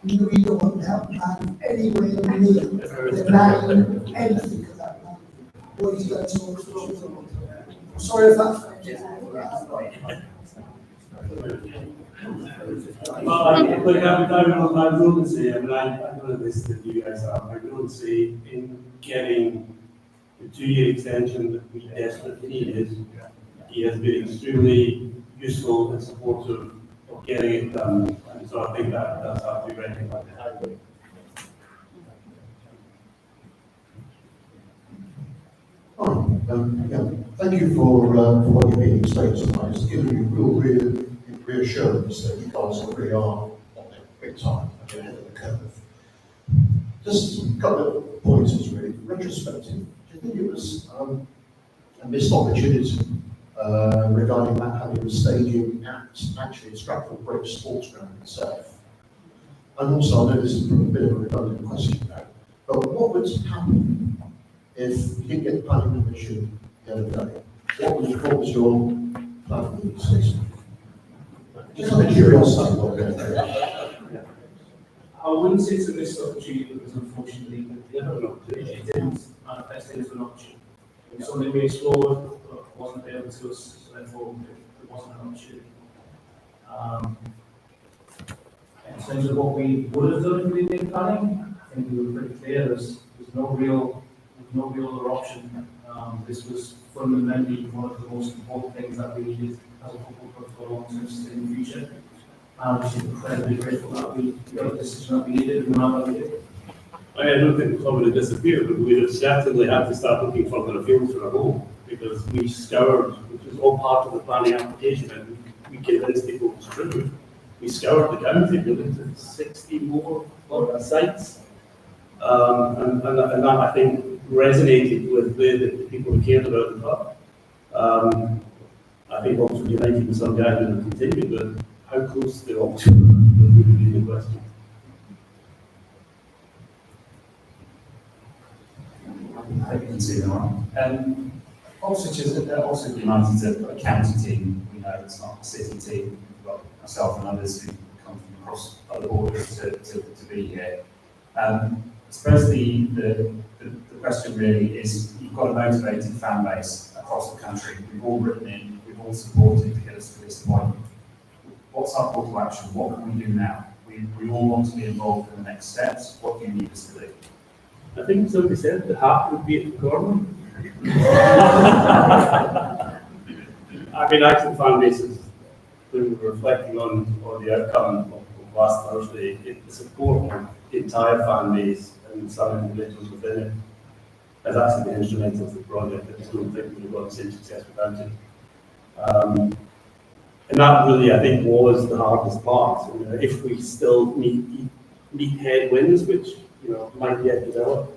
We don't want to help man anywhere near the land, anything of that land. What he's done to us, I'm sorry if that's But I wouldn't say, I mean, I don't know this that you guys have, I wouldn't say in getting the 2-year extension that we desperately needed, he has been extremely useful and supportive of getting it done. And so I think that's how we recognise it. Thank you for what you've been explaining tonight. It's given you real reassurance that you guys really are on it big time and ahead of the curve. Just a couple of pointers really. Retrospective, do you think it was a missed opportunity regarding that having the stadium actually a structural brick sports ground itself? And also, I know this is a bit of a redundant question now, but what would happen if you didn't get the planning permission the other day? What was your plan for the season? Just out of curiosity, what we're going to do. I wouldn't say it's a missed opportunity because unfortunately it didn't manifest as an option. It was something we explored, but wasn't available to us, so therefore it wasn't an opportunity. In terms of what we would have done if we did planning, I think we were pretty clear. There's no real other option. This was fundamentally one of the most important things that we needed as a football club for long-term sustainable future. And I'm incredibly grateful that we got the decision that we needed and the amount that we did. I don't think the club would have disappeared, but we would have certainly had to start looking further afield for a home, because we scoured, which was all part of the planning application, and we convinced people it was true. We scoured the county, we looked at 60 more sites, and that I think resonated with the people who cared about the club. I think Oxford United and some guys will continue, but how close to Oxford would be the question. I hope you can see them on. Oxford United's a county team. We know it's not a city team. We've got myself and others who come from across other borders to be here. I suppose the question really is, you've got a motivated fan base across the country. We've all written in, we've all supported to get us to this point. What's our call to action? What can we do now? We all want to be involved in the next steps. What do you need us to do? I think somebody said the heart would be at the corner. I mean, actually, fan bases, when we're reflecting on the outcome of last Thursday, the support of the entire fan base and some individuals within it has actually been instrumental to the project. I just don't think we've got the same success without it. And that really, I think, was the hardest part. If we still meet headwinds, which might yet develop,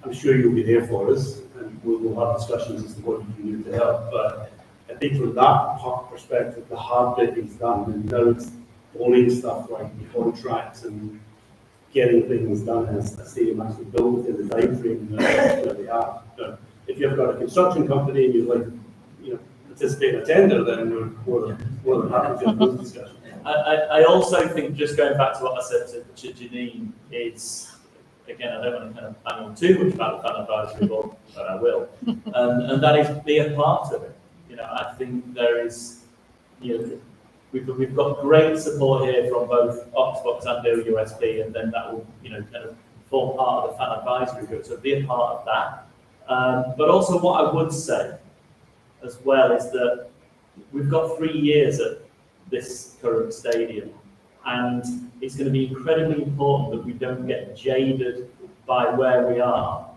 I'm sure you'll be there for us, and we'll have discussions as to what you can do to help. But I think from that perspective, the hard bit is done, and now it's owning stuff like the contracts and getting things done as a stadium actually built within the time frame that they have. If you've got a construction company and you participate in a tender, then we're more than happy to have those discussions. I also think, just going back to what I said to Janine, is, again, I don't want to kind of bang on too much about the fan advisory board, but I will, and that is be a part of it. I think there is, we've got great support here from both Oxbox and OUSB, and then that will, kind of form part of the fan advisory group. So be a part of that. But also, what I would say as well is that we've got 3 years at this current stadium, and it's going to be incredibly important that we don't get jaded by where we are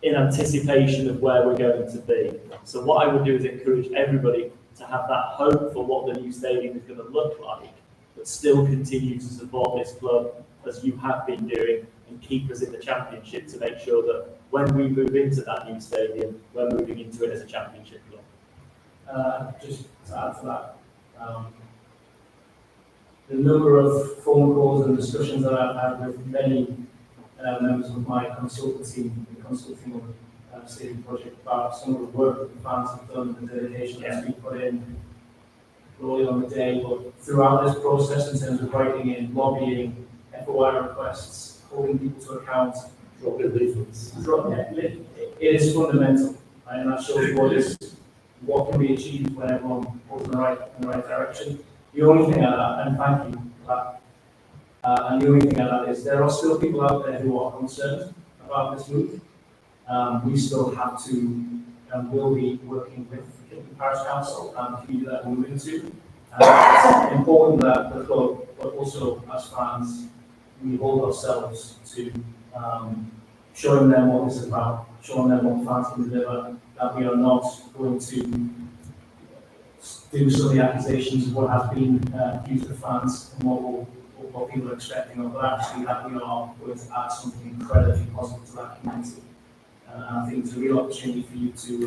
in anticipation of where we're going to be. So what I would do is encourage everybody to have that hope for what the new stadium is going to look like, but still continue to support this club as you have been doing, and keep us in the championship to make sure that when we move into that new stadium, we're moving into it as a championship club. Just to add to that, the number of phone calls and discussions that I've had with many members of my consulting on the stadium project about some of the work that the fans have done, the dedication that's been put in, rolling on the day, but throughout this process in terms of writing in, lobbying, FOI requests, holding people to account. It is fundamental, and that shows what can be achieved when everyone goes in the right direction. The only thing and thank you for that, and the only thing is there are still people out there who are concerned about this move. We still have to and will be working with the Parish Council and the community that we're moving to. It's important that the club, but also as fans, we hold ourselves to showing them what this is about, showing them what fans can deliver, that we are not going to do some of the accusations of what has been accused of fans and what people are expecting of, but actually that we are going to add something incredibly positive to that community. And I think it's a real opportunity for you to do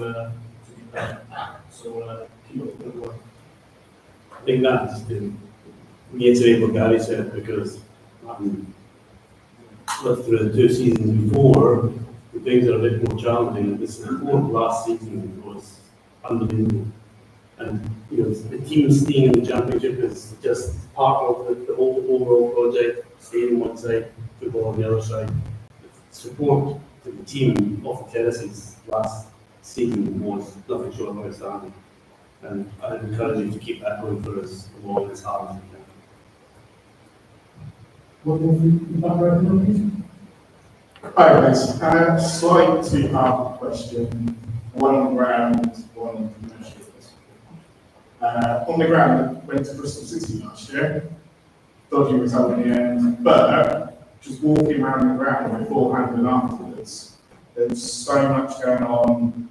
that. So keep up the good work. I think that just to reiterate what Gary said, because lived through the 2 seasons before, the things are a bit more challenging. This support last season was unbelievable. And the team staying in the championship is just part of the whole overall project, staying on one side, football on the other side. The support to the team of the terraces last season was nothing short of outstanding. And I'd encourage you to keep that going for us along as hard as you can. What was the background, please? Hi guys, slight two-part question, one on the ground, one on commercial. On the ground, I went to Bristol City last year, dodgy result in the end, but just walking around the ground beforehand and afterwards, there's so much going on,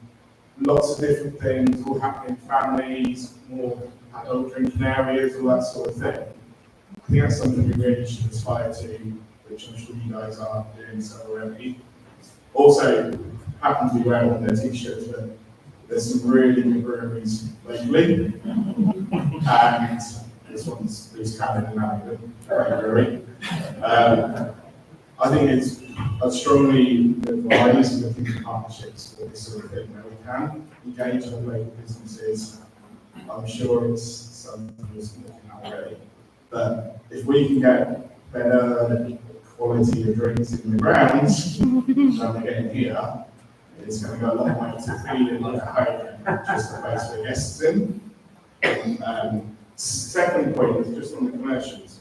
lots of different things, all happening, families, more adult drinking areas, all that sort of thing. I think that's something we really should aspire to, which I'm sure you guys are doing so already. Also, happen to be wearing on their t-shirts, but there's some really good breweries locally, and this one's Loose Cannon and Abingdon, great brewery. I think I strongly advise looking at partnerships for this sort of thing where we can engage with local businesses. I'm sure it's something we're looking at already. But if we can get better quality of drinks in the grounds than we're getting here, it's going to go a long way to feeling like a home, just a place for guests in. Second point is just on the commercials.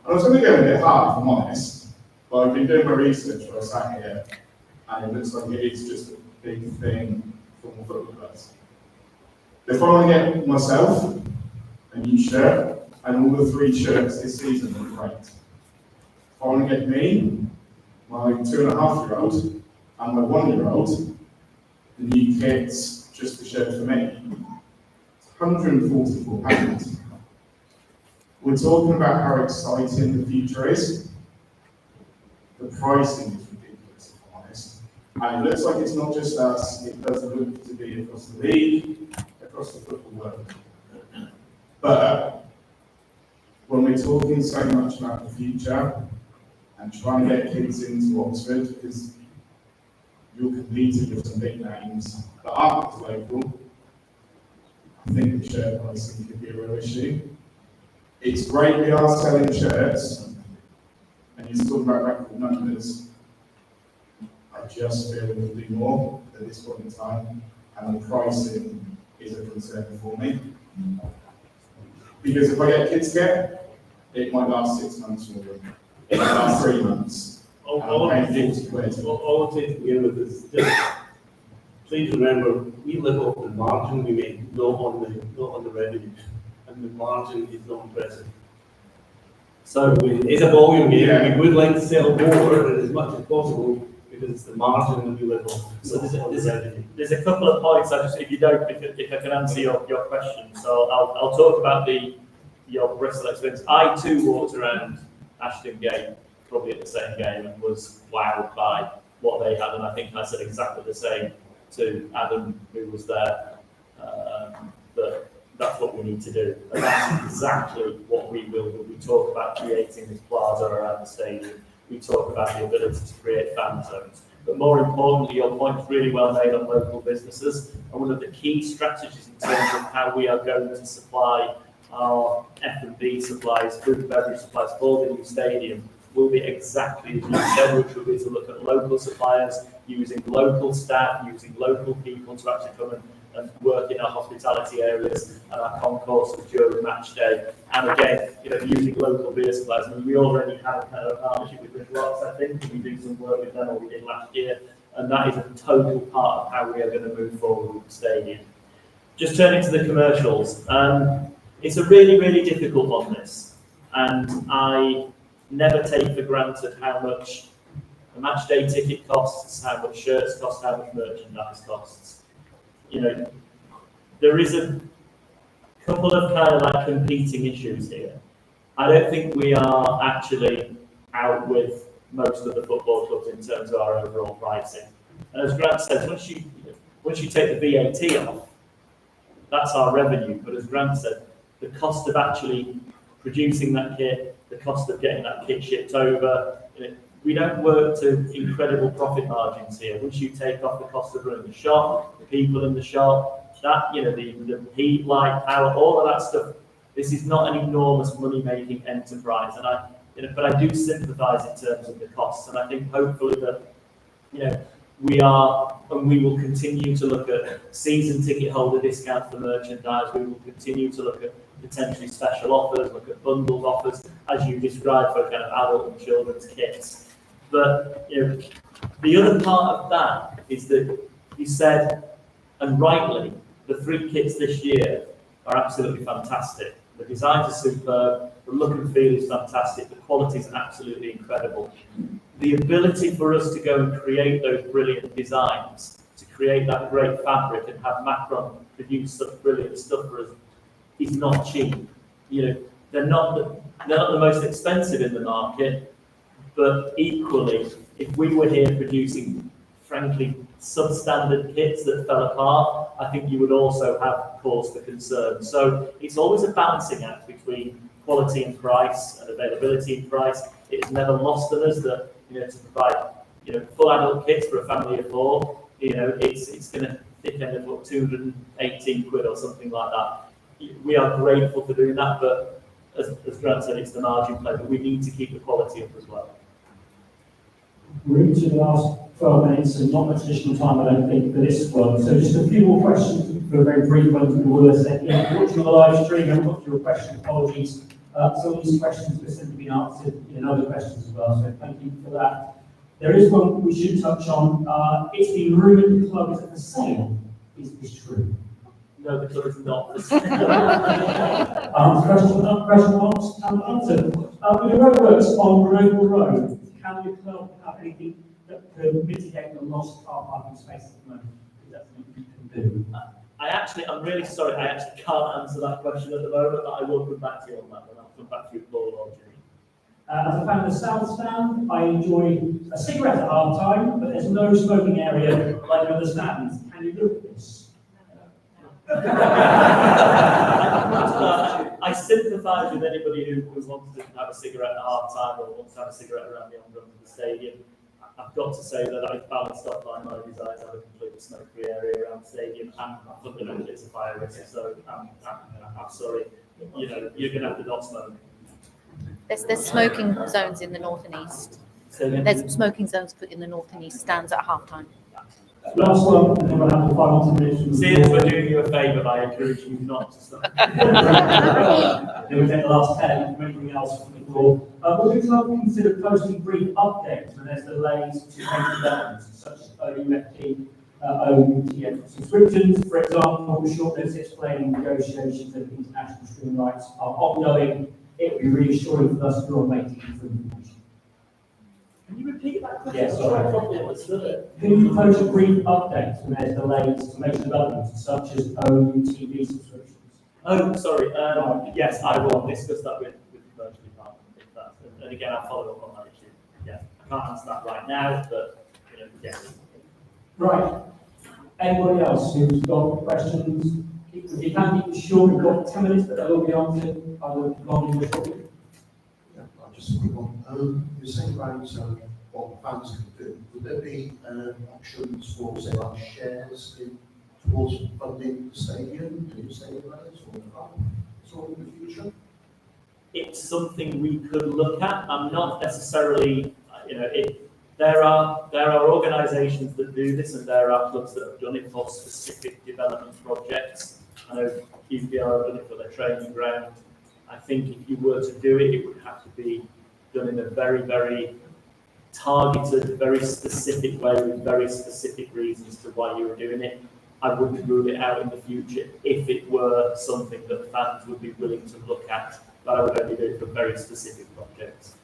I was going to go a bit hard, if I'm honest, but I've been doing my research while I sat here, and it looks like it is just a big thing for football clubs. If I want to get myself a new shirt, and all the 3 shirts this season are great. If I want to get me, my 2.5-year-old, and my 1-year-old, the new kits, just the shirt for me, it's £144. We're talking about how exciting the future is. The pricing is ridiculous, if I'm honest. And it looks like it's not just us, it does look to be across the league, across the football world. But when we're talking so much about the future and trying to get kids into Oxford, because you're competing with some big names that aren't as local, I think the shirt pricing could be a real issue. It's great we are selling shirts, and you're talking about record numbers. I just feel we'll do more at this point in time, and the pricing is a concern for me. Because if I get kids kit, it might last 6 months for them. It might last 3 months. All I think to begin with is just please remember we live off the margin we make, not on the revenue, and the margin is not impressive. So it's a volume game. Yeah. We would like to sell more as much as possible because it's the margin that we live on. So there's a couple of points. If I can answer your question, so I'll talk about your Bristol experience. I too walked around Ashton Gate, probably at the same game, and was wowed by what they had, and I think I said exactly the same to Adam, who was there, that that's what we need to do, and that's exactly what we will do. We talk about creating this plaza around the stadium, we talk about the ability to create fan zones, but more importantly, your point is really well made on local businesses, and one of the key strategies in terms of how we are going to supply our F&B supplies, food and beverage supplies for the new stadium will be exactly as you said, which will be to look at local suppliers, using local staff, using local people to actually come and work in our hospitality areas and our concourses during match day. And again, using local beer suppliers. I mean, we already have a kind of partnership with Rich Rocks, I think, and we do some work with them, or we did last year. And that is a total part of how we are going to move forward with the stadium. Just turning to the commercials. It's a really, really difficult one, this. And I never take for granted how much a match day ticket costs, how much shirts cost, how much merchandise costs. There is a couple of kind of like competing issues here. I don't think we are actually out with most of the football clubs in terms of our overall pricing. And as Grant says, once you take the VAT off, that's our revenue. But as Grant said, the cost of actually producing that kit, the cost of getting that kit shipped over, we don't work to incredible profit margins here. Once you take off the cost of running the shop, the people in the shop, that, the heat, light, power, all of that stuff, this is not an enormous money-making enterprise. And but I do sympathise in terms of the costs. And I think hopefully that, we are, and we will continue to look at season ticket holder discounts for merchandise. We will continue to look at potentially special offers, look at bundled offers, as you described, for kind of adult and children's kits. But the other part of that is that you said, and rightly, the 3 kits this year are absolutely fantastic. The designs are superb, the look and feel is fantastic, the quality is absolutely incredible. The ability for us to go and create those brilliant designs, to create that great fabric and have Macron produce such brilliant stuff for us is not cheap. They're not the most expensive in the market, but equally, if we were here producing, frankly, substandard kits that fell apart, I think you would also have cause for concern. So it's always a balancing act between quality and price and availability and price. It's never lost on us that to provide full adult kits for a family of 4, it's going to thick end of 218 quid or something like that. We are grateful for doing that, but as Grant said, it's the margin play, but we need to keep the quality up as well. We're into the last 12 minutes and not much additional time, I don't think, for this one. So just a few more questions for a very brief ones. We will say, watching the live stream, and got your question, apologies. Some of these questions have simply been answered in other questions as well, so thank you for that. There is one we should touch on. It's been rumoured the club is for sale. Is this true? No, the club is not for sale. Question marks and answer. With the roadworks on Renewable Road, can the club have anything that could mitigate the lost car parking spaces at the moment? Is that something you can do? I'm really sorry, I actually can't answer that question at the moment, but I will come back to you on that one. I'll come back to you, Paul or Jimmy. As a fan of the South Stand, I enjoy a cigarette at half time, but there's no smoking area like in the stands. Can you look at this? I sympathise with anybody who wants to have a cigarette at half time or wants to have a cigarette around the envelope of the stadium. I've got to say that I've balanced off by my desire to have a completely smoke-free area around the stadium, and fundamentally it's a fire risk, so I'm sorry. You're going to have to not smoke. There's smoking zones in the north and east. There's smoking zones put in the north and east stands at half time. Last one, and then we'll have the final minutes. See, we're doing you a favour by encouraging you not to stop. Then we'll take the last 10, anything else from the floor. Would the club consider posting brief updates when there's delays to major developments, such as OUFP, OTF subscriptions, for example, short notice explaining negotiations of international streaming rights are ongoing? It would be reassuring for us to all waiting for information. Can you repeat that question? Yes, sorry. Can you post brief updates when there's delays to major developments, such as OTV subscriptions? Oh, sorry. Yes, I will discuss that with the commercial department. And again, I'll follow up on that issue. Yeah, I can't answer that right now, but yes. Right. Anybody else who's got questions? If you can keep it short, we've got 10 minutes, but that will be answered. I will continue shortly. Yeah, just a quick one. You're saying about what fans can do. Would there be options for, say, like shares towards funding the stadium, new stadium rights, or the club, sort of in the future? It's something we could look at. I'm not necessarily, There are organisations that do this, and there are clubs that have done it for specific development projects. I know QPR have done it for their training ground. I think if you were to do it, it would have to be done in a very, very targeted, very specific way with very specific reasons to why you were doing it. I wouldn't rule it out in the future if it were something that fans would be willing to look at, but I would only do it for very specific projects.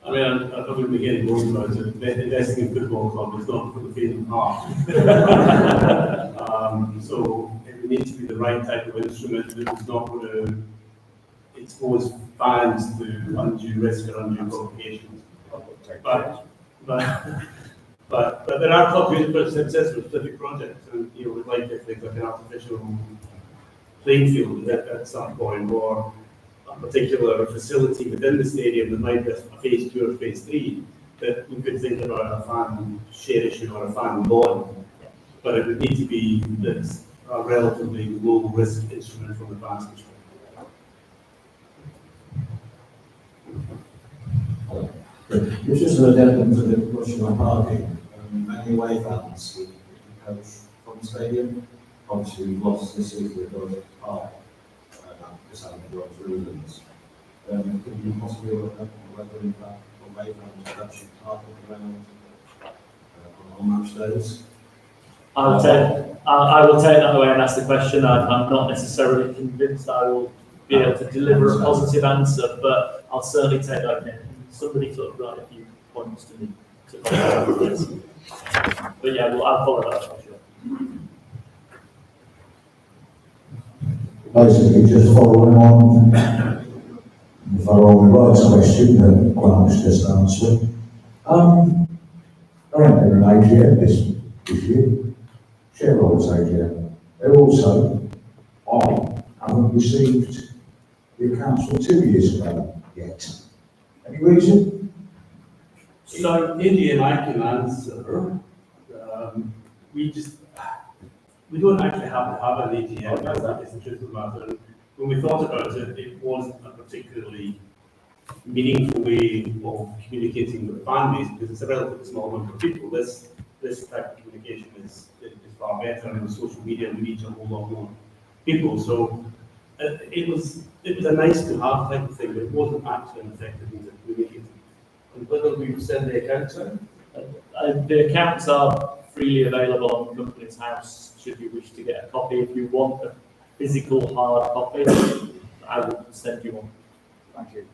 I mean, I'm probably getting more about it. Investing in football club is not for the faint of heart. So it would need to be the right type of instrument that is not going to expose fans to undue risk or undue complications. But there are clubs who have successful specific projects, and we'd like to think like an artificial playing field at some point, or a particular facility within the stadium that might be a phase 2 or phase 3, that we could think about a fan share issue or a fan bond. But it would need to be a relatively low risk instrument from the fans' perspective. It's just an addendum to the question on parking. Many away fans would coach from the stadium. Obviously, we've lost this season because of the park. Just having to go through them. Could you possibly look at whether in fact away fans should actually park around on match days? I will take that away and ask the question. I'm not necessarily convinced I will be able to deliver a positive answer, but I'll certainly take that in. Somebody sort of write a few points to me. But yeah, I'll follow that for sure. Basically, just following on the rights question that Grant's just answered. There ain't been an AGM this year, shareholders AGM. They're also, I haven't received the accounts from 2 years ago yet. Any reason? So, Indy and I can answer. We don't actually have to have an AGM, that is the truth of the matter. And when we thought about it, it wasn't a particularly meaningful way of communicating with the fan base, because it's a relatively small number of people. This type of communication is far better, and with social media we reach a whole lot more people. So it was a nice to have type of thing, but it wasn't actually an effective means of communicating. And whether we've sent the accounts out? The accounts are freely available on the company's house should you wish to get a copy. If you want a physical hard copy, I will send you one. Thank you.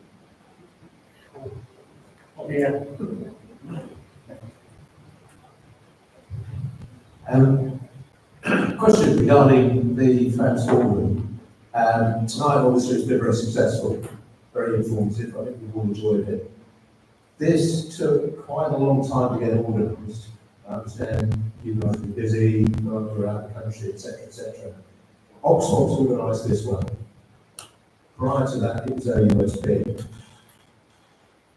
Question regarding the fans forum. Tonight obviously has been very successful, very informative. I think we've all enjoyed it. This took quite a long time to get organised. I understand you guys have been busy, going around the country, etc., etc. Oxford's organised this one. Prior to that, it was OUSB.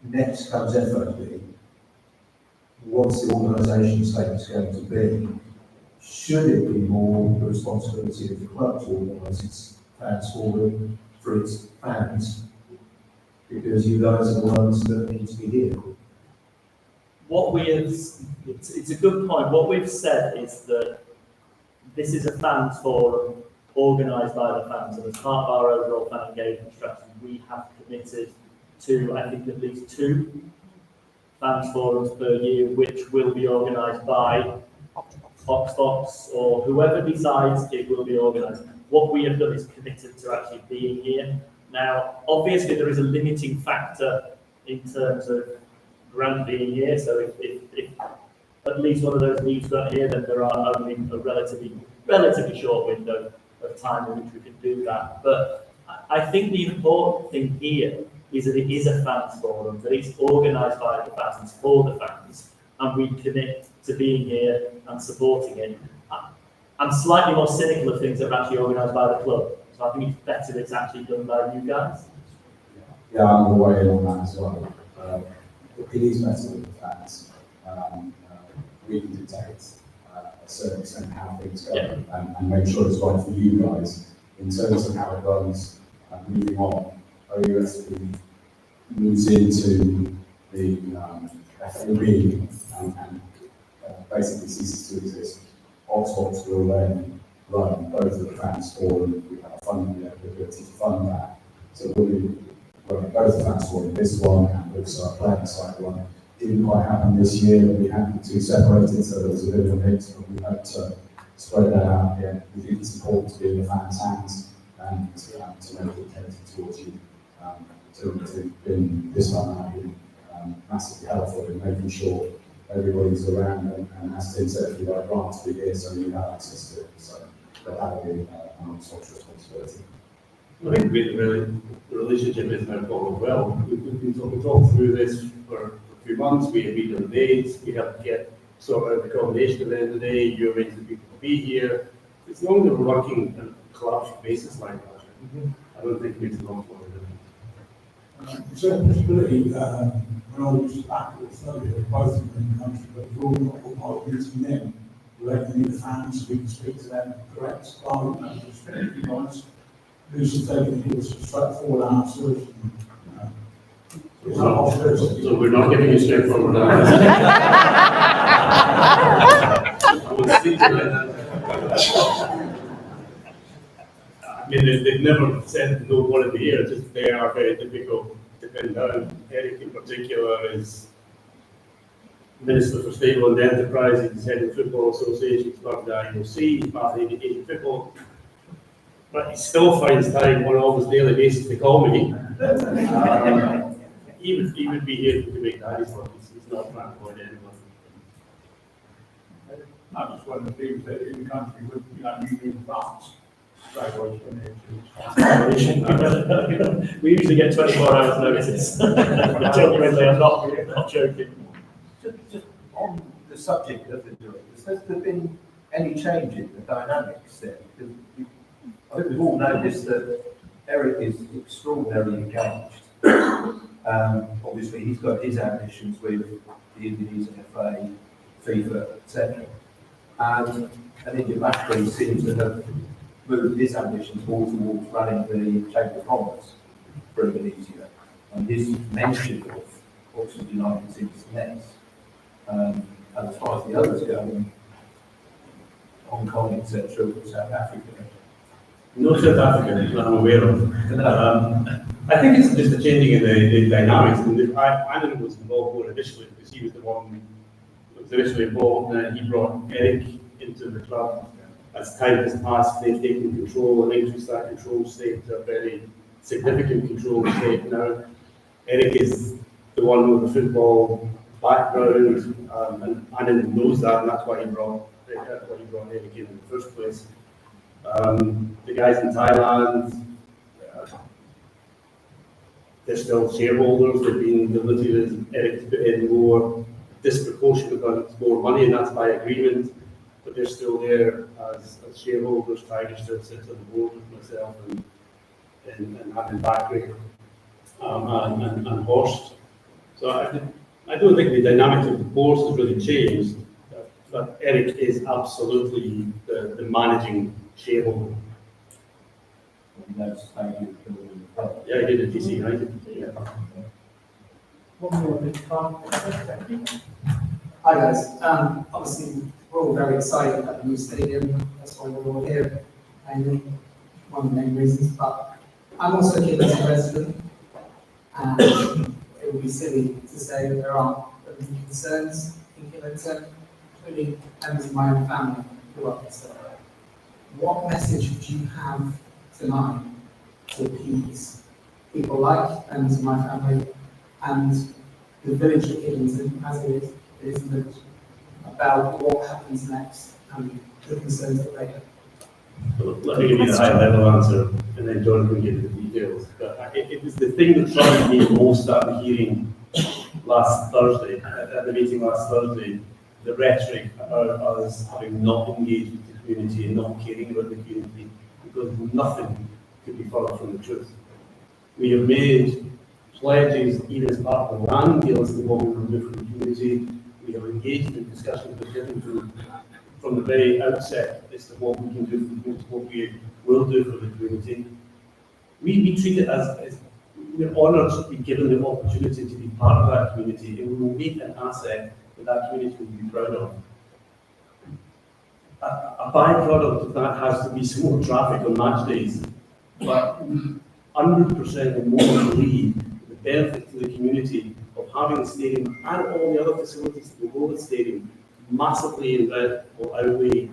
Next comes FOB. What's the organisation status going to be? Should it be more the responsibility of the club to organise its fans forum for its fans? Because you guys are the ones that need to be here. It's a good point. What we've said is that this is a fans forum organised by the fans, and as part of our overall fan engagement strategy, we have committed to, I think, at least 2 fans forums per year, which will be organised by Oxbox or whoever decides it will be organised. What we have done is committed to actually being here. Now, obviously, there is a limiting factor in terms of Grant being here, so if at least one of those leaves got here, then there are only a relatively short window of time in which we can do that. But I think the important thing here is that it is a fans forum, that it's organised by the fans for the fans, and we commit to being here and supporting it. I'm slightly more cynical of things that are actually organised by the club, so I think it's better it's actually done by you guys. Yeah, I'm away on that as well. It is better with the fans. We can dictate a certain extent how things go, and make sure it's right for you guys in terms of how it runs. Moving on, OUSB moves into the FAB and basically ceases to exist, Oxford will then run both of the fans for, and we have a funding ability to fund that. So we'll be running both the fans for this one and also our playing side one. Didn't quite happen this year, but we had the two separated, so there was a bit of a mix, but we hope to spread that out again. We think it's important to be in the fans' hands and to make it tentative towards you. To been this time out been massively helpful in making sure everybody's around and as Tim said, if you like grant to be here so you have access to it. So that'll be an Oxford responsibility. I think the relationship is now going well. We've talked through this for a few months. We agreed on dates. We have to get sort out the accommodation at the end of the day. You arrange for people to be here. As long as we're working on a collaborative basis like that, I don't think it makes a long way. Certain possibility, when I was back at the study, both of them in the country, but we've all got all part of meeting them, we're letting the fans, we can speak to them, correct, rather than just be honest. Who's taking the straightforward answers? So we're not giving you straightforward answers. I would speak to them. I mean, they've never said no one in the year, just they are very difficult to pin down. Eric in particular is Minister for Stable and Enterprise, he's head of the Football Association, he's part of the IOC, he's part of the Asian Football. But he still finds time on almost daily basis to call me. He would be here to make daddy's work. He's not trying to avoid anyone. I just wonder if he was in the country with, you in France. We usually get 24 hours notice. Genuinely, I'm not joking. Just on the subject of the directors, has there been any change in the dynamics there? Because I think we've all noticed that Eric is extraordinarily engaged. Obviously, he's got his ambitions with the Indonesian FA, FIFA, etc. And India Bashri seems to have moved his ambitions more towards running the Chamber of Commerce for Indonesia. And his mention of Oxford United seems next. And as far as the others go, Hong Kong, etc., South Africa. No South Africa that I'm aware of. I think it's just a changing in the dynamics. And Adam was involved more initially because he was the one who was initially involved, and he brought Eric into the club. As time has passed, they've taken control and increased that control state to a very significant control state now. Eric is the one with the football background, and Adam knows that, and that's why he brought Eric in the first place. The guys in Thailand, they're still shareholders. They've been delivered as Eric to put in more disproportionate amounts more money, and that's by agreement. But they're still there as shareholders. Tiger still sits on the board with myself and having Bakri and Horst. So I don't think the dynamics of the board has really changed. But Eric is absolutely the managing shareholder. Yeah, he did at DC United. Yeah. One more big time. Hi guys, obviously we're all very excited about the new stadium, that's why we're all here, mainly, one of the main reasons, but I'm also a Kidlington resident, and it would be silly to say that there aren't any concerns in Kidlington, including members of my own family who are concerned. What message do you have tonight to appease people like members of my family and the village of Kidlington, as it is a village, about what happens next and the concerns that they have? Let me give you the high level answer, and then John can give you the details. But it was the thing that troubled me most at the hearing last Thursday, at the meeting last Thursday, the rhetoric about us having not engaged with the community and not caring about the community, because nothing could be further from the truth. We have made pledges, even as part of the land deals, and what we will do for the community. We have engaged in discussions with Kidlington from the very outset as to what we can do for the community, what we will do for the community. We treat it as we're honoured to be given the opportunity to be part of that community, and we will make an asset that that community will be proud of. A byproduct of that has to be some more traffic on match days, but 100% or more believe the benefit to the community of having the stadium and all the other facilities that will go with the stadium massively will outweigh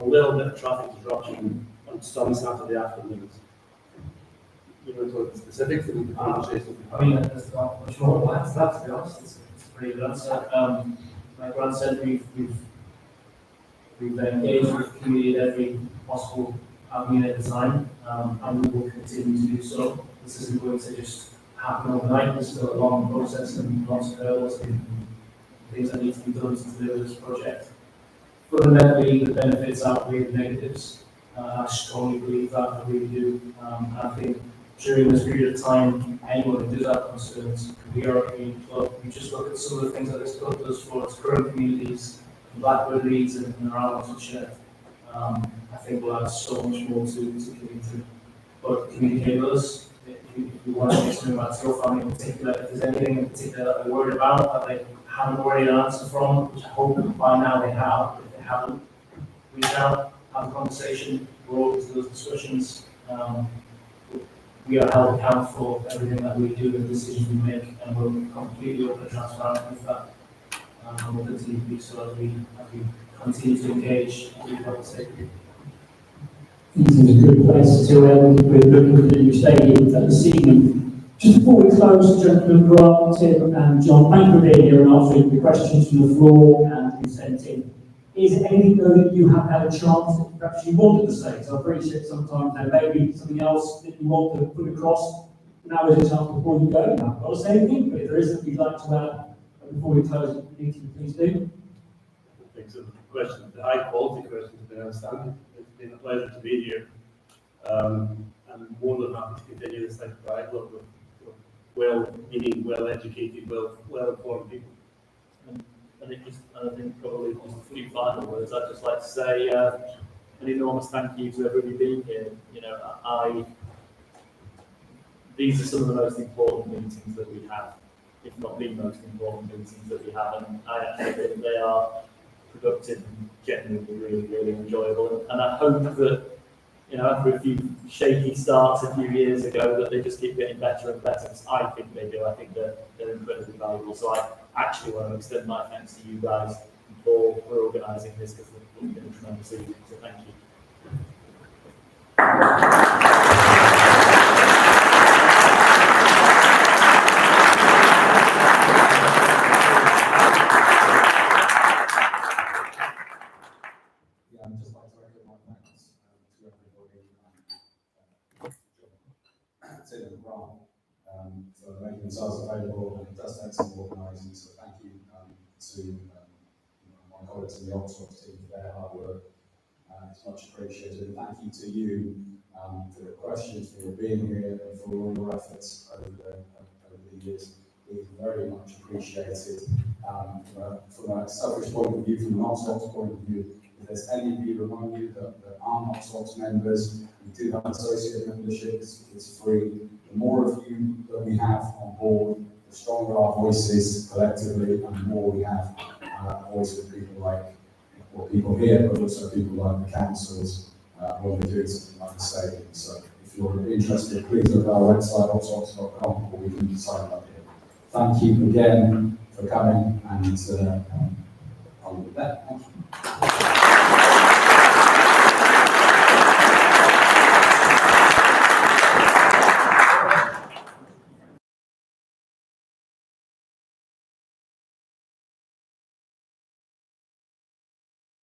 a little bit of traffic disruption on some Saturday afternoons. You know, to the specifics of the conversation. I mean, there's not much more to add to that, to be honest. It's a pretty good answer. Like Grant said, we've engaged with the community at every possible avenue at the time, and we will continue to do so. This isn't going to just happen overnight. There's still a long process and lots of hurdles and things that need to be done to deliver this project. Fundamentally, the benefits outweigh the negatives. I strongly believe that, I really do. I think during this period of time, anyone who does have concerns, we are a community club. We just look at some of the things that this club does for its current communities, Blackbird, Leeds, and around Oxfordshire. I think we'll have so much more to communicate. But communicate with us. If you want to make something about your family in particular, if there's anything in particular that they're worried about, that they haven't already an answer from, which I hope by now they have. If they haven't, reach out, have a conversation, we're open to those discussions. We are held accountable for everything that we do and the decisions we make, and we're completely open and transparent with that. And we'll continue to be so as we continue to engage with the stakeholders. This is a good place to end. We're looking at the new stadium this evening. Just before we close, gentlemen, Grant, Tim, and John, thank you for being here and answering the questions from the floor and consenting. Is there anything that you have had a chance that perhaps you wanted to say? So I appreciate sometimes there may be something else that you want to put across. Now is a chance before you go. I've got to say anything, but if there is something you'd like to add before we close the meeting, please do. Thanks for the question. The high quality questions have been outstanding. It's been a pleasure to be here. I'm more than happy to continue this type of dialogue with well-meaning, well-educated, well-informed people. And I think probably just a few final words. I'd just like to say an enormous thank you to everybody being here. You know, these are some of the most important meetings that we have, if not the most important meetings that we have, and I actually think they are productive and genuinely really, really enjoyable. And I hope that, you know, after a few shaky starts a few years ago, that they just keep getting better and better. I think they do. I think they're incredibly valuable. So I actually want to extend my thanks to you guys for organising this, because it's been a tremendous evening. So thank you. I'd just like to echo my thanks to everybody, Tim and Grant, for making themselves available, and it does take some organising, so thank you to my colleagues in the Oxford team for their hard work. It's much appreciated. And thank you to you for your questions, for your being here, and for all your efforts over the years. It's very much appreciated. From a selfish point of view, from an Oxford point of view, if there's any of you among you that aren't Oxford members, we do have associate membership, it's free. The more of you that we have on board, the stronger our voices collectively, and the more we have a voice with people like, well, people here, but also people like the councils when we're doing something like the stadium. So if you're interested, please look at our website, oxford.com, or we can sign up here. Thank you again for coming, and I'll leave that. Thank you.